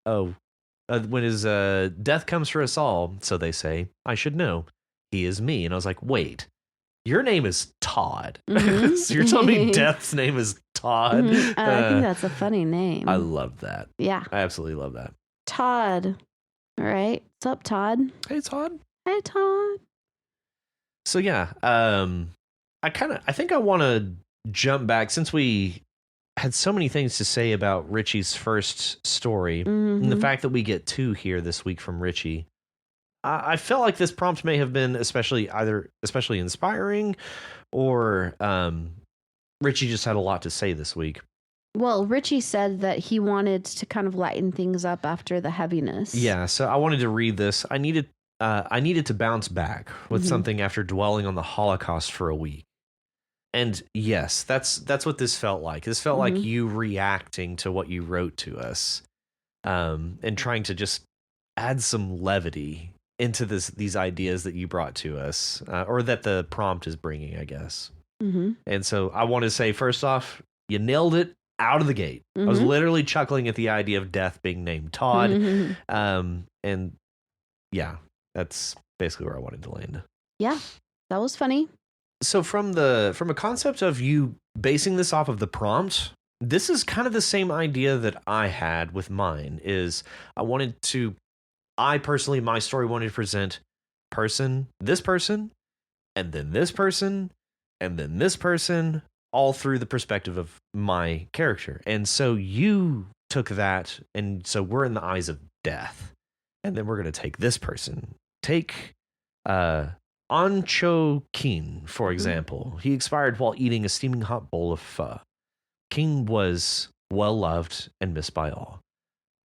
when his death comes for us all, so they say, I should know, he is me. And I was like, wait, your name is Todd. Mhm. So you're telling me Death's name is Todd? Mhm. I think that's a funny name. I love that. Yeah. I absolutely love that. Todd. All right. What's up, Todd? Hey, Todd. Hey, Todd. So yeah, I think I want to jump back, since we had so many things to say about Richie's first story, and the Mhm. fact that we get two here this week from Richie. I felt like this prompt may have been especially inspiring, or Richie just had a lot to say this week. Well, Richie said that he wanted to kind of lighten things up after the heaviness. Yeah, so I wanted to read this. I needed to bounce back with Mhm. something after dwelling on the Holocaust for a week. And yes, that's what this felt like. This felt like Mhm. you reacting to what you wrote to us, and trying to just add some levity into these ideas that you brought to us, or that the prompt is bringing, I guess. Mm-hmm. And so I want to say, first off, you nailed it out of the gate. I was Mhm. literally chuckling at the idea of Death being named Todd. Mhm. And yeah, that's basically where I wanted to land. Yeah, that was funny. So from a concept of you basing this off of the prompt, this is kind of the same idea that I had with mine. Is I personally, my story wanted to present this person, and then this person, and then this person, all through the perspective of my character. And so you took that, and so we're in the eyes of Death, and then we're going to take this person. Take Ancho King, for example. He expired while eating a steaming hot bowl of pho. King was well loved and missed by all.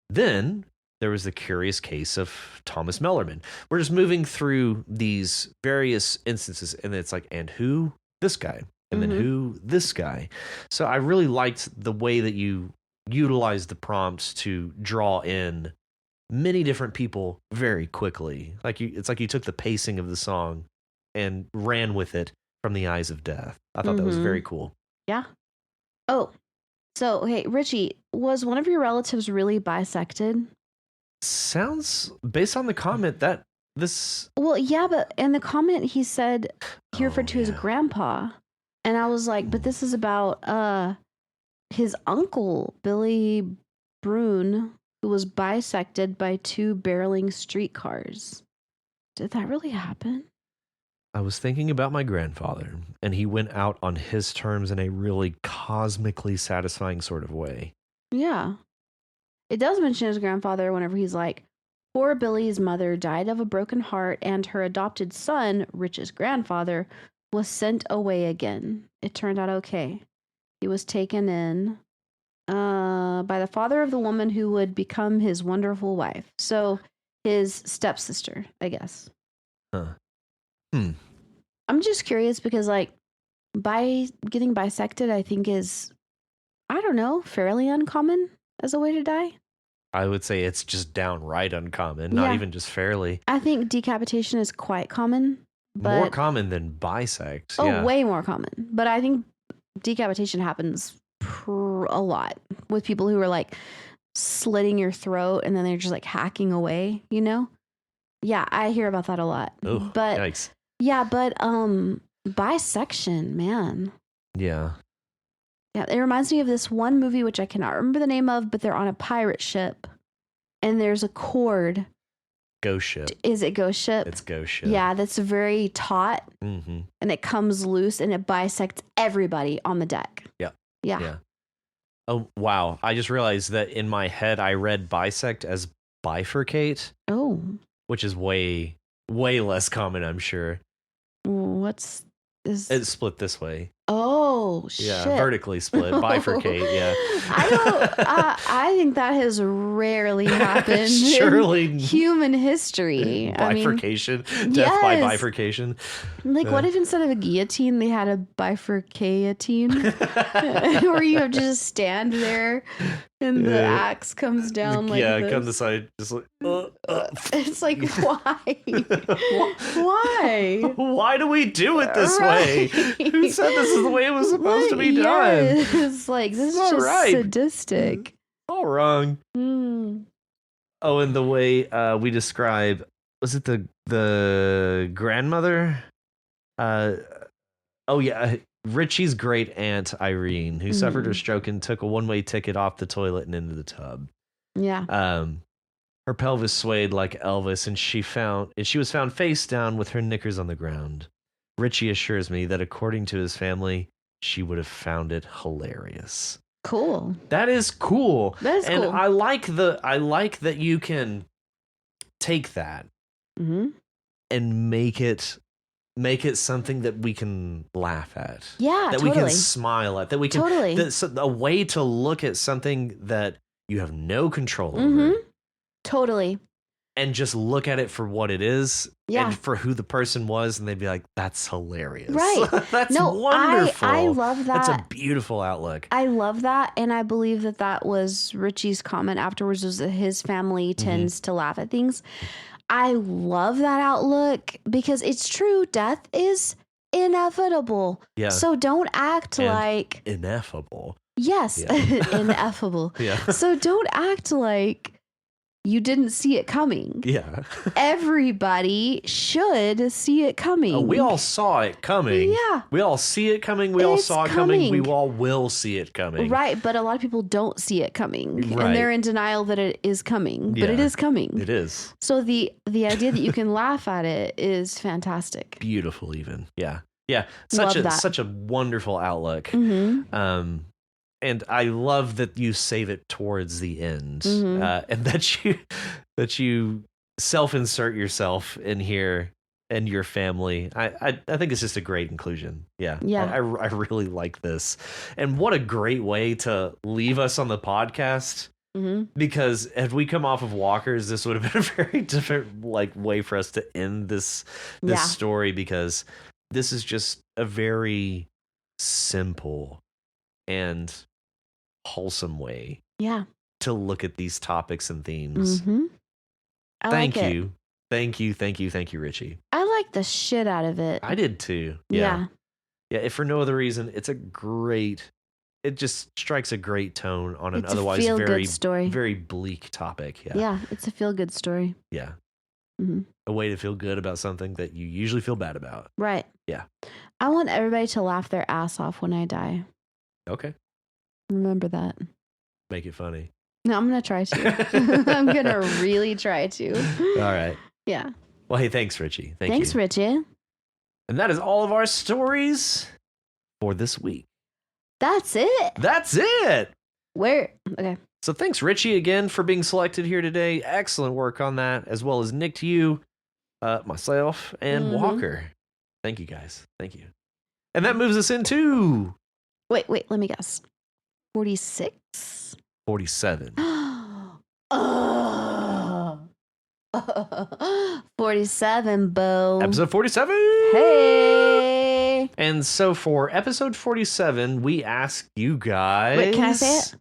Then there was the curious case of Thomas Mellerman. We're just moving through these various instances, and it's like, and who? This guy. And then who? This guy. So I really liked the way that you utilized the prompts to draw in many different people very quickly. It's like you took the pacing of the song and ran with it from the eyes of Death. I thought that was very cool. Yeah. Oh, so hey, Richie, was one of your relatives really bisected? Sounds, based on the comment, that this... Well, yeah, but in the comment he said he referred to his yeah. grandpa. And I was like, but this is about his uncle, Billy Brune, who was bisected by two barreling streetcars. Did that really happen? I was thinking about my grandfather, and he went out on his terms in a really cosmically satisfying sort of way. Yeah. It does mention his grandfather whenever he's like, poor Billy's mother died of a broken heart, and her adopted son, Rich's grandfather, was sent away again. It turned out okay. He was taken in by the father of the woman who would become his wonderful wife. So his stepsister, I guess. Huh. I'm just curious because, like, getting bisected, I think is, I don't know, fairly uncommon as a way to die. I would say it's just downright uncommon, not Yeah. even just fairly. I think decapitation is quite common. But, More common than bisect. Oh, yeah. way more common. But I think decapitation happens a lot with people who are like slitting your throat and then they're just like hacking away, you know? Yeah, I hear about that a lot. Oh, But yikes. Yeah, but bisection, man. Yeah. Yeah, it reminds me of this one movie which I cannot remember the name of, but they're on a pirate ship and there's a cord. Ghost ship. Is it Ghost Ship? It's Ghost ship. Yeah, that's very taut Mm-hmm. and it comes loose and it bisects everybody on the deck. Yeah. Yeah. Yeah. Oh, wow. I just realized that in my head, I read bisect as bifurcate, Oh, which is way, way less common, I'm sure. what's this? It's split this way. Oh, Yeah. shit. Vertically split. Bifurcate. Yeah. I think that has rarely happened Surely. in human history. Bifurcation. I mean, Death by yes. bifurcation. Like, what if instead of a guillotine, they had a bifurcatine? Where you have to just stand there and the axe comes down like yeah, this. come the side, just like. It's like, why? Why? Why do we do it this way? Who said this is the way it was supposed to be done? It's like, this is Not just right. sadistic. All wrong. Mm. Oh, and the way we describe, was it the grandmother? Oh yeah, Richie's great aunt Irene, who suffered a stroke and took a one-way ticket off the toilet and into the tub. Yeah. Her pelvis swayed like Elvis, and she was found face down with her knickers on the ground. Richie assures me that according to his family, she would have found it hilarious. Cool. That is cool. That is and cool. I like that you can take that Mm-hmm. and make it something that we can laugh at. Yeah, that totally. we can smile at. That we can Totally. That's a way to look at something that you have no control over. Mm-hmm. Totally. And just look at it for what it is, Yeah. and for who the person was, and they'd be like, "That's hilarious." Right. That's No, wonderful. I love that. That's a beautiful outlook. I love that, and I believe that was Richie's comment afterwards, was that his family tends to laugh at things. I love that outlook because it's true. Death is inevitable. Yeah. So don't act And like... ineffable. Yes, Yeah. ineffable. Yeah. So don't act like you didn't see it coming. Yeah. Everybody should see it coming. Oh, we all saw it coming. Yeah. We all see it coming. We all It's saw it coming. We coming. all will see it coming. Right, but a lot of people don't see it coming, Right. and they're in denial that it is coming. But it Yeah. is coming. It is. So the idea that you can laugh at it is fantastic. Beautiful even. Yeah. Yeah. Love Such that. a wonderful outlook. Mm-hmm. And I love that you save it towards the end, Mhm. and that you self-insert yourself in here and your family. I think it's just a great inclusion. Yeah. Yeah. I really like this. And what a great way to leave us on the podcast. Mm-hmm. Because if we come off of Walkers, this would have been a very different way for us to end this Yeah. story, because this is just a very simple and wholesome way Yeah. to look at these topics and themes. Mm-hmm. Thank you. Thank you, Richie. I like the shit out of it. I did too. Yeah. Yeah, if for no other reason, it just strikes a great tone on an It's a otherwise feel-good very story. very bleak topic. Yeah. Yeah, it's a feel-good story. Yeah. Mm-hmm. A way to feel good about something that you usually feel bad about. Right. Yeah. I want everybody to laugh their ass off when I die. Okay. Remember that. Make it funny. No, I'm going to try to. I'm going to really try to. All right. Yeah. Well, hey, thanks, Richie. Thanks, you. Richie. And that is all of our stories for this week. That's it. That's it. Okay. So thanks, Richie, again for being selected here today. Excellent work on that, as well as Nick, to you, myself, and Mhm. Walker. Thank you, guys. Thank you. And that moves us into Wait, let me guess. 46? 47. Oh. 47, Bo. Episode 47. Hey. And so for episode 47, we ask you guys. Wait, can I say it?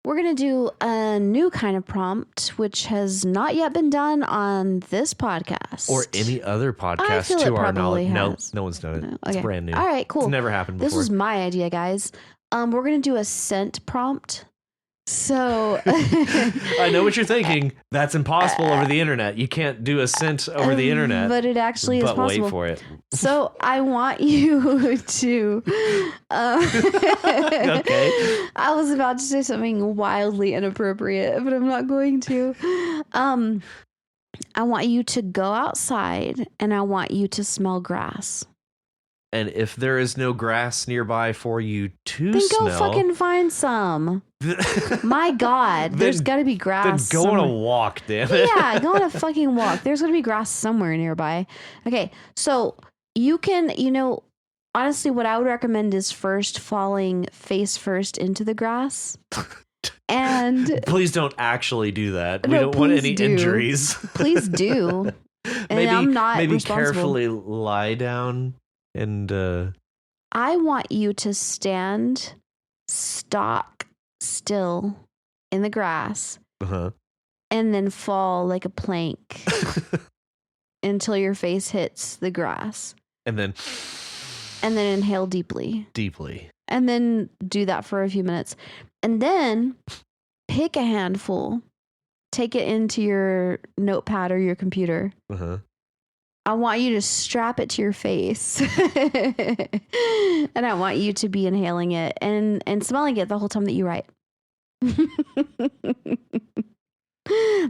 We're going to do a new kind of prompt, which has not yet been done on this podcast. Or any other I podcast feel to it our probably knowledge. has. No one's done it. No, It's okay. brand new. All right, cool. It's never happened before. This was my idea, guys. We're going to do a scent prompt. So I know what you're thinking. That's impossible over the internet. You can't do a scent over the internet. but it actually is But possible. wait for it. So I want you to. Okay. I was about to say something wildly inappropriate, but I'm not going to. I want you to go outside and I want you to smell grass. And if there is no grass nearby for you to Then smell, go fucking find some. My God, there's got to be then grass. go on a somewhere. walk, damn it. Yeah, go on a fucking walk. There's going to be grass somewhere nearby. Okay, so you can, honestly, what I would recommend is first falling face first into the grass. And Please don't actually do that. We No, don't want please any do. injuries. please do. And maybe I'm not maybe responsible. carefully lie down and I want you to stand stock still in the grass uh-huh. and then fall like a plank until your face hits the grass. and then Inhale deeply. And then do that for a few minutes. And then pick a handful, take it into your notepad or your computer. Uh-huh. I want you to strap it to your face. And I want you to be inhaling it and smelling it the whole time that you write.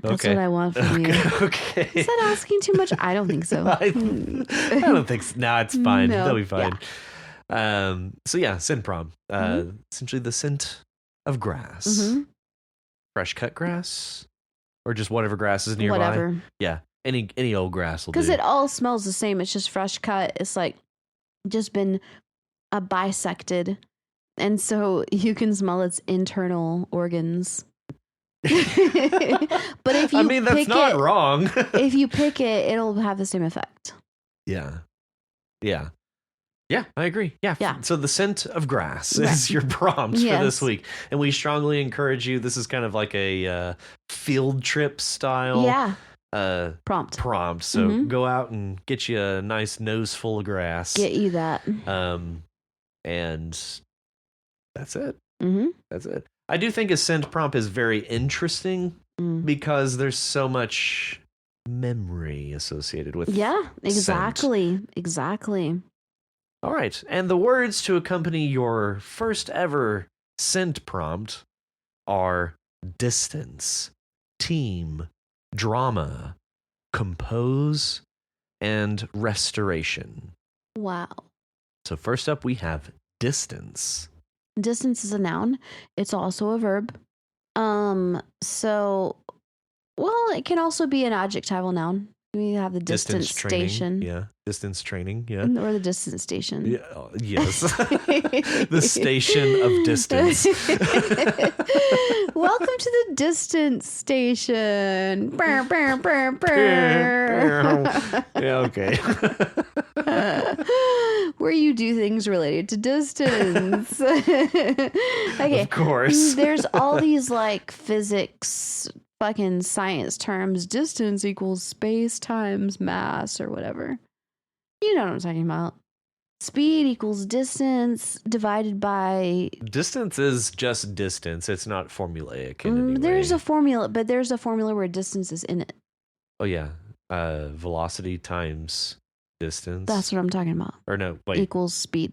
That's what I want from you. Okay. Is that asking too much? I don't think so. I don't think so. No, it's fine. No, That'll be fine. yeah. So yeah, scent prom. Essentially the scent of grass. Mm-hmm. Fresh cut grass. Or just whatever grass is nearby. Whatever. Yeah. Any old grass will do. Because it all smells the same. It's just fresh cut. It's like just been bisected. And so you can smell its internal organs. But if you that's pick not it, wrong. if you pick it, it'll have the same effect. Yeah. Yeah, I agree. Yeah. Yeah. So the scent of grass Right. is your prompt Yes. for this week. And we strongly encourage you. This is kind of like a field trip style Yeah. prompt. So Mhm. go out and get you a nice nose full of grass. Get you that. And that's it. Mm-hmm. That's it. I do think a scent prompt is very interesting because there's so much memory associated with Yeah, exactly. scent. Exactly. All right. And the words to accompany your first ever scent prompt are distance, team, drama, compose, and restoration. Wow. So first up, we have distance. Distance is a noun. It's also a verb. So, well, it can also be an adjectival noun. We have the distance training. station. Yeah. Distance training. Yeah. Or the distance station. Yeah, yes. The station of distance. Welcome to the distance station. Brr, brr, brr, brr. Yeah, okay. Where you do things related to distance. Okay. Of course. There's all these like physics fucking science terms. Distance equals space times mass or whatever. You know what I'm talking about. Speed equals distance divided by... Distance is just distance. It's not formulaic in any There's way. a formula, but there's a formula where distance is in it. Oh, yeah. Velocity times distance. That's what I'm talking about. Or no, wait. Equals speed.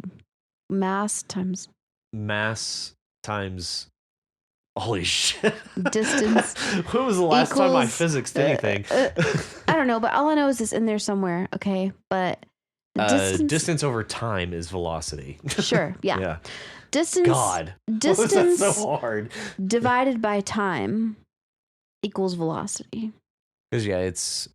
Mass times... Mass times... Holy shit. Distance When was the last time I equals, physics did anything? I don't know, but all I know is it's in there somewhere, okay? But distance over time is velocity. Sure, yeah. Yeah. Distance, God. distance Why was that so hard? divided by time equals velocity. Because, yeah, it's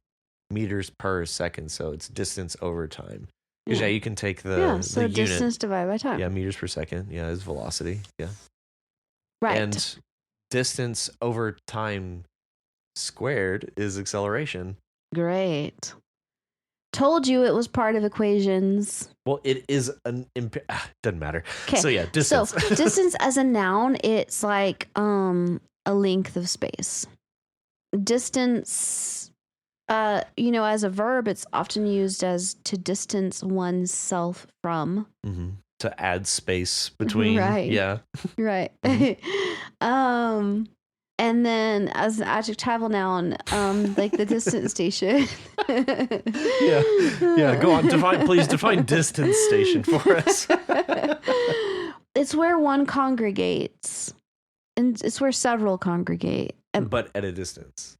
meters per second, so it's distance over time. Because, yeah, you can take the so distance unit. divided by time. Yeah, meters per second. Yeah, is velocity. Yeah. Right. And distance over time squared is acceleration. Great. Told you it was part of equations. Well, it is an doesn't matter. Okay. So yeah, distance. So distance as a noun, it's like a length of space. Distance, as a verb, it's often used as to distance oneself from. Mm-hmm. to add space between. Right. Yeah. Right. And then as an adjectival noun, like the distance station. Yeah. Yeah. Go on. Please define distance station for us. It's where one congregates, and it's where several congregate. But at a distance.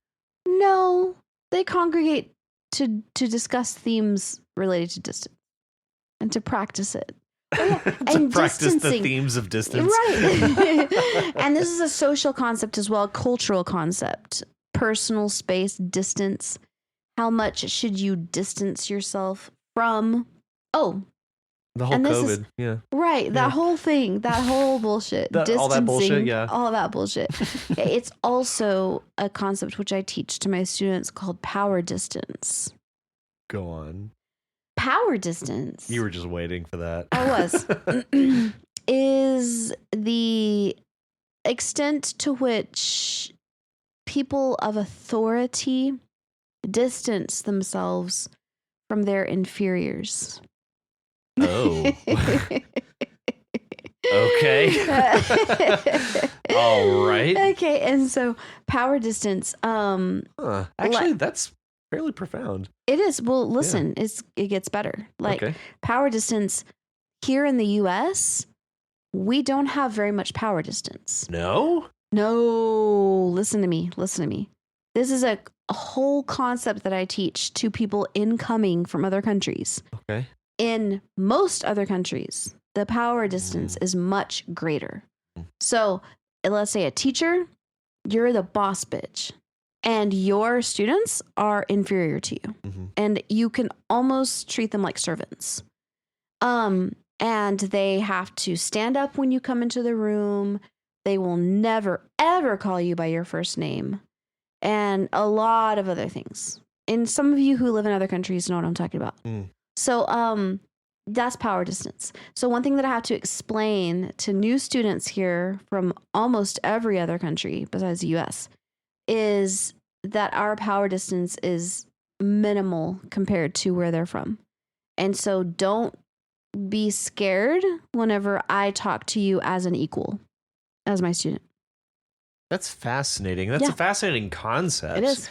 No, they congregate to discuss themes related to distance and to practice it. To And practice the distancing. themes of distance. Right. And this is a social concept as well, a cultural concept. Personal space, distance. How much should you distance yourself from? Oh, The whole And this COVID. is- Yeah. right. That Yeah. whole thing, that whole bullshit. All that bullshit, yeah. All that bullshit. It's also a concept which I teach to my students called power distance. Go on. Power distance. You were just waiting for that. I was. Is the extent to which people of authority distance themselves from their inferiors. Oh. Okay. All right. Okay, and so power distance. Actually, that's fairly profound. It is. Well, listen, it gets better. Like Okay. power distance here in the US, we don't have very much power distance. No? No, listen to me. Listen to me. This is a whole concept that I teach to people incoming from other countries. Okay. In most other countries, the power distance is much greater. So let's say a teacher, you're the boss bitch, and your students are inferior to you, and you can almost treat them like servants. And they have to stand up when you come into the room. They will never, ever call you by your first name, and a lot of other things. And some of you who live in other countries know what I'm talking about. So, that's power distance. So one thing that I have to explain to new students here from almost every other country besides the US is that our power distance is minimal compared to where they're from. And so don't be scared whenever I talk to you as an equal, as my student. That's fascinating. That's a fascinating concept. It is.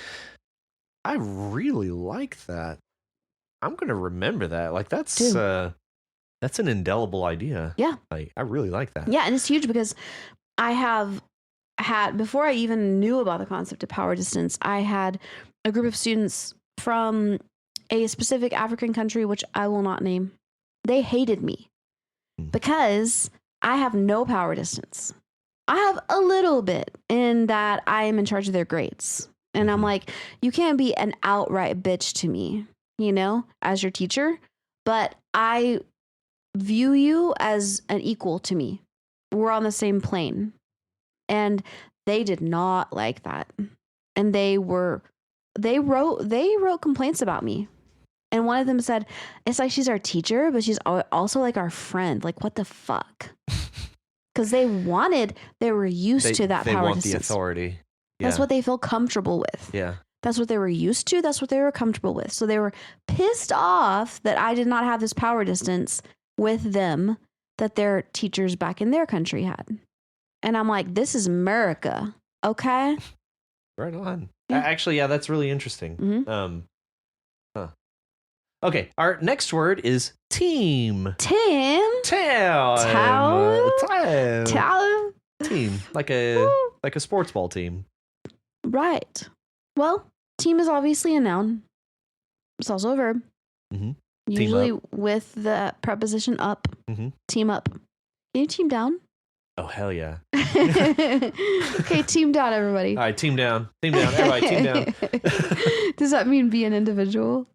I really like that. I'm going to remember that. Like that's an indelible idea. Yeah. Like I really like that. Yeah, and it's huge because I have had, before I even knew about the concept of power distance, I had a group of students from a specific African country, which I will not name. They hated me because I have no power distance. I have a little bit in that I am in charge of their grades. And I'm like, you can't be an outright bitch to me, you know, as your teacher, but I view you as an equal to me. We're on the same plane. And they did not like that. And they wrote complaints about me. And one of them said, it's like she's our teacher, but she's also like our friend. Like, what the fuck? Because they were used to that power distance. They want the authority. Yeah. That's what they feel comfortable with. Yeah. That's what they were used to. That's what they were comfortable with. So they were pissed off that I did not have this power distance with them that their teachers back in their country had. And I'm like, this is America. Okay. Right on. Yeah. Actually, yeah, that's really interesting. Mm-hmm. Okay, our next word is team. Tim. Time. Time. Team, like a sports ball team. Right. Well, team is obviously a noun. It's also a verb. Mm-hmm. Usually with the preposition up. Mm-hmm. Team up. Can you team down? Oh, hell yeah. Okay, team down, everybody. All right, team down. Team down. Everybody, team down. Does that mean be an individual?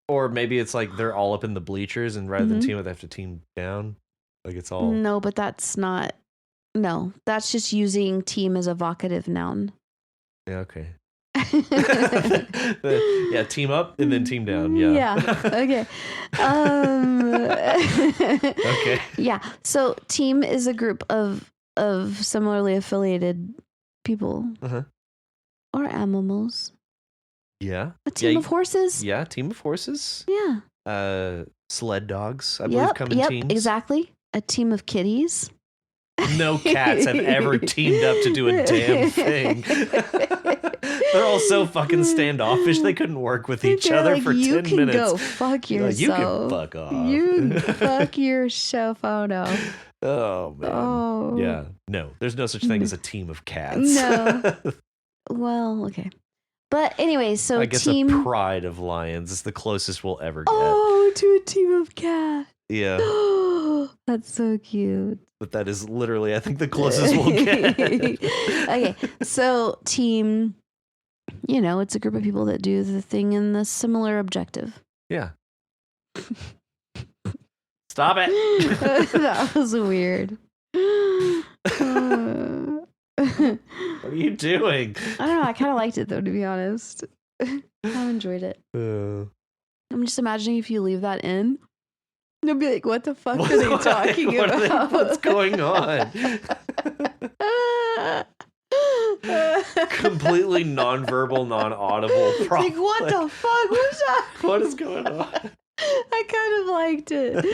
Or maybe it's like they're all up in the bleachers, and rather than team up, they have to team down. Like it's all. No, but that's not. No, that's just using team as a vocative noun. Yeah, okay. Yeah, team up and then team down. Yeah. Yeah. Okay. Okay. Yeah. So team is a group of similarly affiliated people or animals. Yeah. A team of horses. Yeah, team of horses. Yeah. Sled dogs, I believe, come in teams. Exactly. A team of kitties. No cats have ever teamed up to do a damn thing. They're all so fucking standoffish. They couldn't work with each other for 10 minutes. You can go fuck yourself. You can fuck off. You fuck yourself out. Oh, man. Oh. Yeah. No, there's no such thing as a team of cats. No. Well, okay. But anyway, so I guess a pride of lions is the closest we'll ever get. Oh, to a team of cats. Yeah. That's so cute. But that is literally, I think, the closest we'll get. Okay, so team, it's a group of people that do the thing in the similar objective. Yeah. Stop it. That was weird. What are you doing? I don't know. I kind of liked it, though, to be honest. I enjoyed it. I'm just imagining if you leave that in, they'll be like, what the fuck are they talking about? What's going on? Completely nonverbal, non-audible. Like, what the fuck was that? What is going on? I kind of liked it.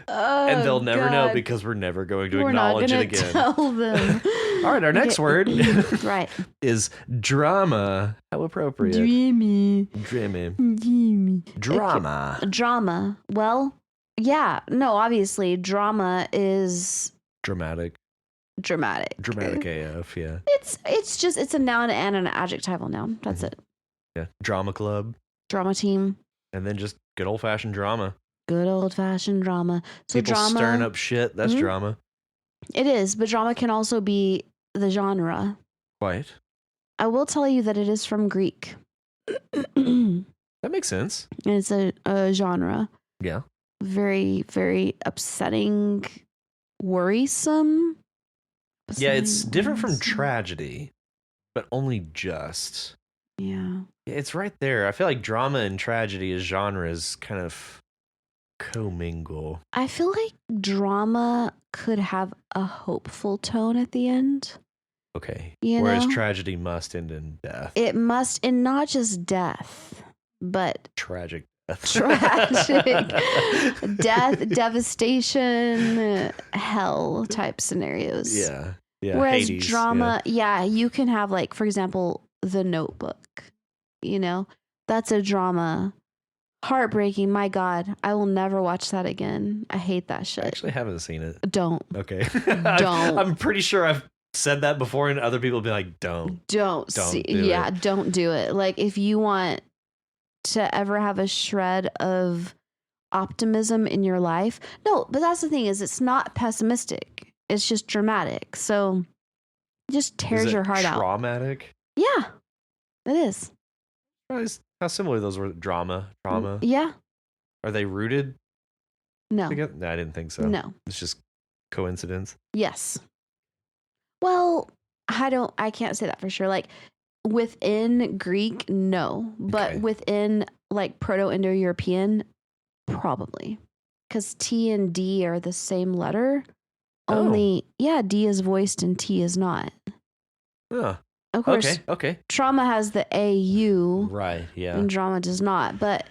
And they'll never know because we're never going to acknowledge it again. Tell them. All right, our next word right. is drama. How appropriate. Dreamy. Drama. Okay. Drama. Well, yeah. No, obviously, drama is dramatic. Dramatic AF, yeah. It's a noun and an adjectival noun. That's it. Yeah. Drama club. Drama team. And then just good old fashioned drama. Good old fashioned drama. So people drama, stirring up shit. That's drama. It is, but drama can also be the genre. Quite. I will tell you that it is from Greek. That makes sense. And it's a genre. Yeah. Very, very upsetting, worrisome. Yeah, it's different from tragedy, but only just. Yeah. It's right there. I feel like drama and tragedy as genres kind of commingle. I feel like drama could have a hopeful tone at the end. Okay. Whereas tragedy must end in death. It must, and not just death, but tragic death. Tragic death, devastation, hell type scenarios. Yeah. Yeah. Whereas Hades, drama, you can have, like, for example, The Notebook. That's a drama. Heartbreaking. My God, I will never watch that again. I hate that shit. I actually haven't seen it. Don't. Okay. Don't. I'm pretty sure I've said that before, and other people will be like, don't do it. Don't do it. Like, if you want to ever have a shred of optimism in your life. No, but that's the thing, is it's not pessimistic. It's just dramatic. So it just tears your heart out. Traumatic? Yeah, it is. How similar those were. Drama. Yeah. Are they rooted No. together? No, I didn't think so. No. It's just coincidence. Yes. Well, I can't say that for sure. Like, within Greek, no. But within, like, Proto-Indo-European, probably. Because T and D are the same letter. Only, D is voiced and T is not. Yeah. Of course, okay. Trauma has the AU. Right, yeah. And drama does not. But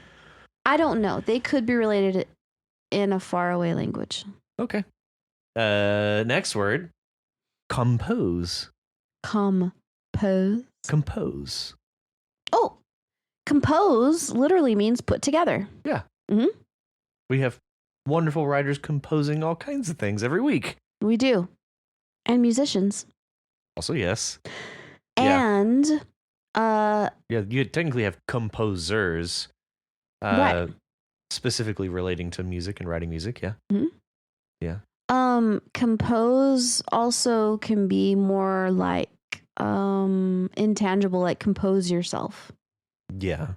I don't know. They could be related in a faraway language. Okay. Next word. Compose. Compose. Oh, compose literally means put together. Yeah. Mm-hmm. We have wonderful writers composing all kinds of things every week. We do. And musicians. Also, yes. And you technically have composers, right. specifically relating to music and writing music. Yeah. Mm-hmm. Yeah. Compose also can be more like intangible, like compose yourself. Yeah.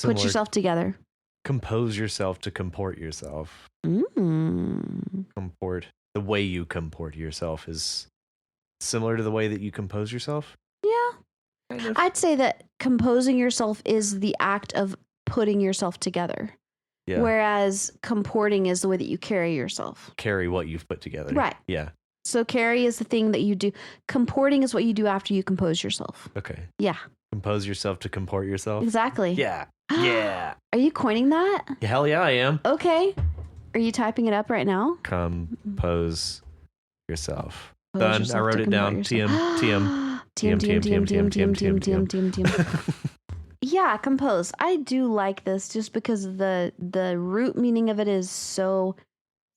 Put yourself together. Compose yourself to comport yourself. Comport. The way you comport yourself is similar to the way that you compose yourself? Yeah. Kind of. I'd say that composing yourself is the act of putting yourself together. Yeah. Whereas comporting is the way that you carry yourself. Carry what you've put together. Right. Yeah. So carry is the thing that you do. Comporting is what you do after you compose yourself. Okay. Yeah. Compose yourself to comport yourself. Exactly. Yeah. Yeah. Are you coining that? Hell yeah, I am. Okay. Are you typing it up right now? Compose yourself. Pose Done. I yourself wrote to it down. comport yourself. TM. TM. Yeah, compose. I do like this just because the root meaning of it is so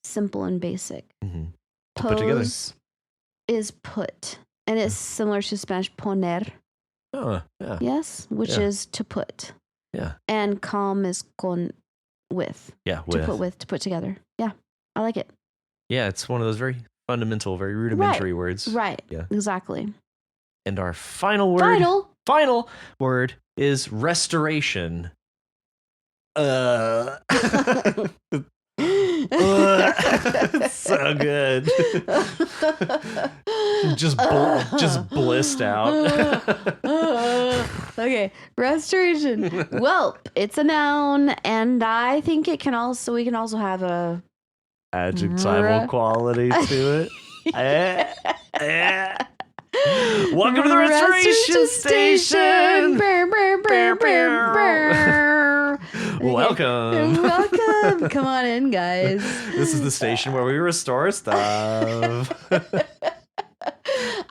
simple and basic. Mhm. Pose Put together. is put, and it's similar to Spanish poner. Oh, yeah. Yes, which Yeah. is to put. Yeah. And com is con with. Yeah. To put together. Yeah, I like it. Yeah, it's one of those very fundamental, very rudimentary words. Right. Yeah. Exactly. And our final word. Final word is restoration. So good. just blissed out. Okay, restoration. Well, it's a noun, and I think we can also have a Adjectival quality to it. Welcome to the restoration station. Welcome. Welcome. Come on in, guys. This is the station where we restore stuff.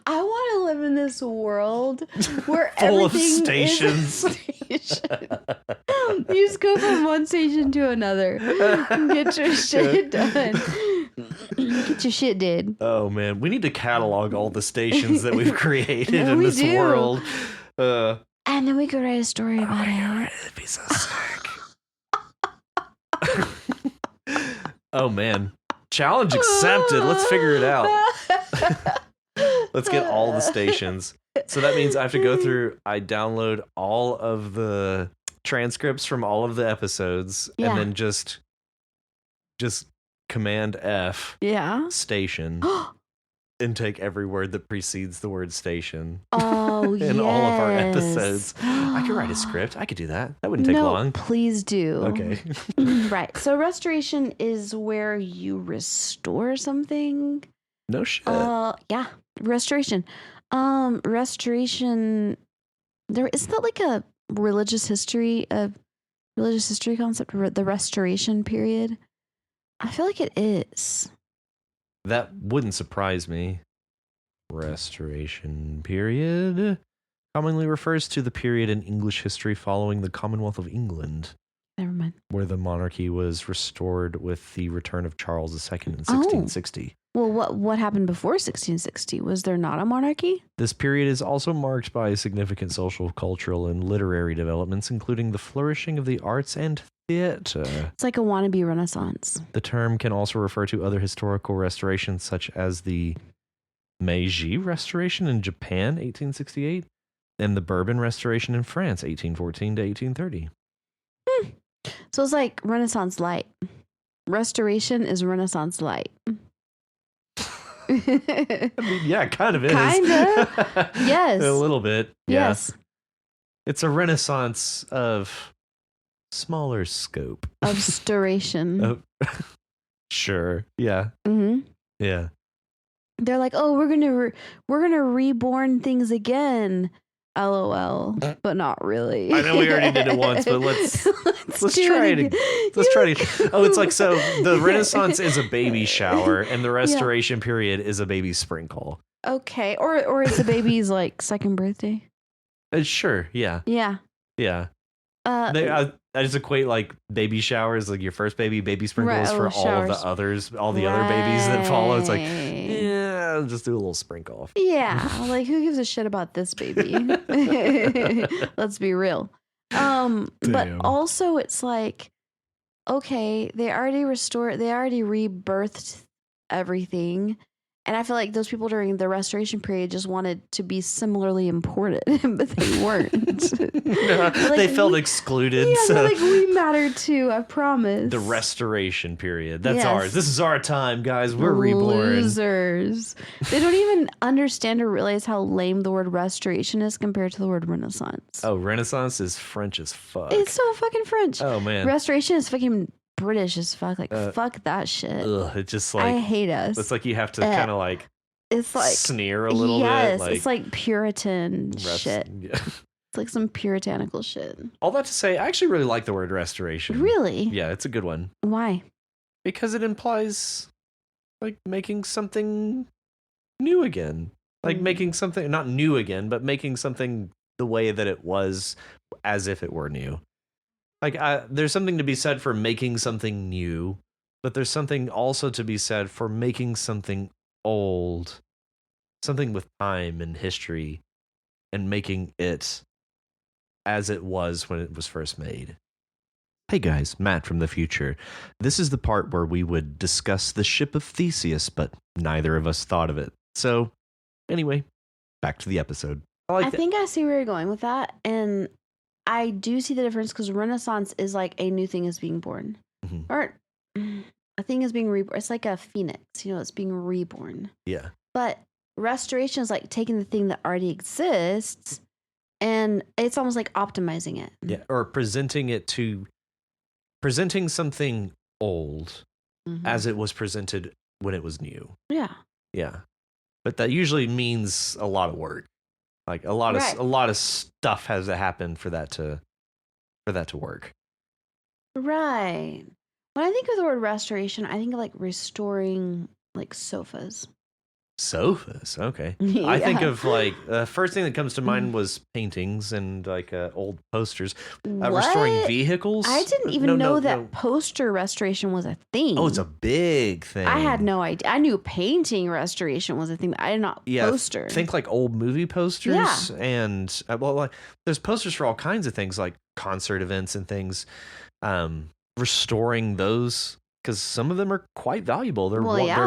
I want to live in this world where Full of everything stations. is a station. You just go from one station to another and get your shit done. Get your shit did. Oh man, we need to catalog all the stations that we've created No, in we this do. world. And then we could write a story about it. It'd be so sick. Oh man, challenge accepted. Let's figure it out. Let's get all the stations. So that means I have to go through. I download all of the transcripts from all of the episodes, Yeah. and then just Command F Yeah. station and take every word that precedes the word station. Oh, in all of our episodes. I could write a script. I could do that. That wouldn't take long. Please do. Okay. Right. So restoration is where you restore something. No shit. Yeah. Restoration. Restoration. There isn't that like a religious history concept, the restoration period. I feel like it is. That wouldn't surprise me. Restoration period commonly refers to the period in English history following the Commonwealth of England, Never mind. where the monarchy was restored with the return of Charles II in 1660. Well, what happened before 1660? Was there not a monarchy? This period is also marked by significant social, cultural, and literary developments, including the flourishing of the arts and theater. It's like a wannabe Renaissance. The term can also refer to other historical restorations, such as the Meiji Restoration in Japan, 1868, and the Bourbon Restoration in France, 1814 to 1830. So it's like Renaissance light. Restoration is Renaissance light. I mean, yeah, it kind of is. Kinda. Yes. A little bit. Yeah. Yes. It's a renaissance of smaller scope. Of storation. Oh, sure. Yeah. Mm-hmm. Yeah. They're like, oh, we're gonna reborn things again. LOL, but not really. I know we already did it once, but let's do try it it. again. Let's try it. Oh, it's like, so the Renaissance is a baby shower, and the Restoration period is a baby sprinkle. Okay, or it's the baby's like second birthday. Sure. Yeah. Yeah. Yeah. I just equate like baby showers, like your first baby sprinkles for all of the others, all the other babies that follow. It's like, yeah, just do a little sprinkle. Yeah, like who gives a shit about this baby? Let's be real. But also it's like, okay, they already rebirthed everything. And I feel like those people during the restoration period just wanted to be similarly important, but they weren't. They felt excluded. Yeah, so. they're like, we matter too, I promise. The restoration period. That's ours. This is our time, guys. We're reborn. Losers. They don't even understand or realize how lame the word restoration is compared to the word Renaissance. Oh, Renaissance is French as fuck. It's so fucking French. Oh, man. Restoration is fucking British as fuck. Like, fuck that shit. Ugh, it's just like, I hate us. It's like you have to kind of like, it's like sneer a little bit. Yes, like, it's like Puritan shit. Yeah. It's It's like some puritanical shit. All that to say, I actually really like the word restoration. Really? Yeah, it's a good one. Why? Because it implies like making something new again. Like making something not new again, but making something the way that it was as if it were new. Like there's something to be said for making something new, but there's something also to be said for making something old, something with time and history, and making it as it was when it was first made. Hey guys, Matt from the future. This is the part where we would discuss the ship of Theseus, but neither of us thought of it. So, anyway, back to the episode. I think I see where you're going with that, and I do see the difference because Renaissance is like a new thing is being born, or a thing is being reborn. It's like a phoenix, it's being reborn. Yeah. But restoration is like taking the thing that already exists, and it's almost like optimizing it. Yeah, or presenting something old as it was presented when it was new. Yeah. Yeah. But that usually means a lot of work. Like a lot of stuff has to happen for that to work. Right. When I think of the word restoration, I think of like restoring like sofas. Sofas, okay. Yeah. I think of like the first thing that comes to mind was paintings and like old posters. Restoring vehicles. I didn't even know that poster restoration was a thing. Oh, it's a big thing. I had no idea. I knew painting restoration was a thing, but I did not poster. Think like old movie posters. Yeah. And like there's posters for all kinds of things like concert events and things. Restoring those, because some of them are quite valuable. They're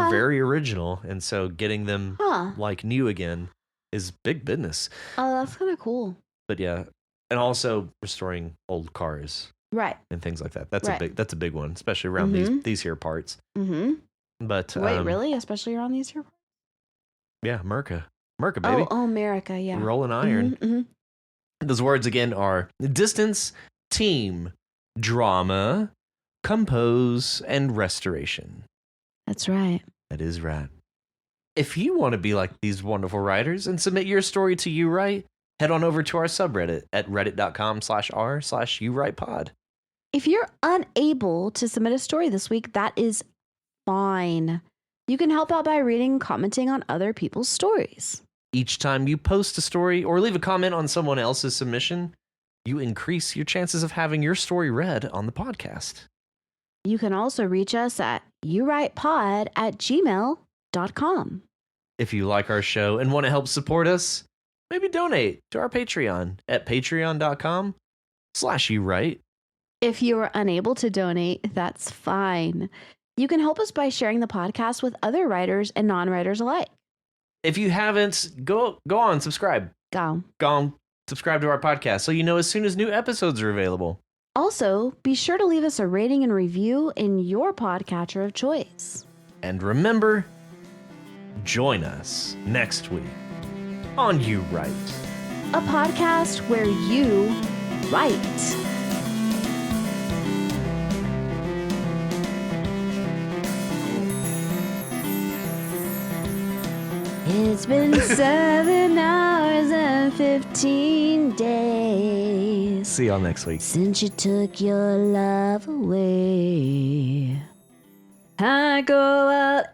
very original, and so getting them like new again is big business. Oh, that's kind of cool. But yeah, and also restoring old cars, right, and things like that. That's a big one, especially around these here parts. But wait, really, especially around these here? Yeah, America, baby. Oh, America, yeah. Rolling iron. Those words again are distance, team, drama, compose, and restoration. That's right. That is right. If you want to be like these wonderful writers and submit your story to You Write, head on over to our subreddit at reddit.com/r/YouWritePod. If you're unable to submit a story this week, that is fine. You can help out by reading and commenting on other people's stories. Each time you post a story or leave a comment on someone else's submission, you increase your chances of having your story read on the podcast. You can also reach us at yourwritepod@gmail.com. If you like our show and want to help support us, maybe donate to our Patreon at patreon.com/YouWrite. If you are unable to donate, that's fine. You can help us by sharing the podcast with other writers and non-writers alike. If you haven't, go on, subscribe. Go on, subscribe to our podcast so you know as soon as new episodes are available. Also, be sure to leave us a rating and review in your podcatcher of choice. And remember, join us next week on You Write, a podcast where you write. It's been 7 hours and 15 days. See y'all next week. Since you took your love away. I go out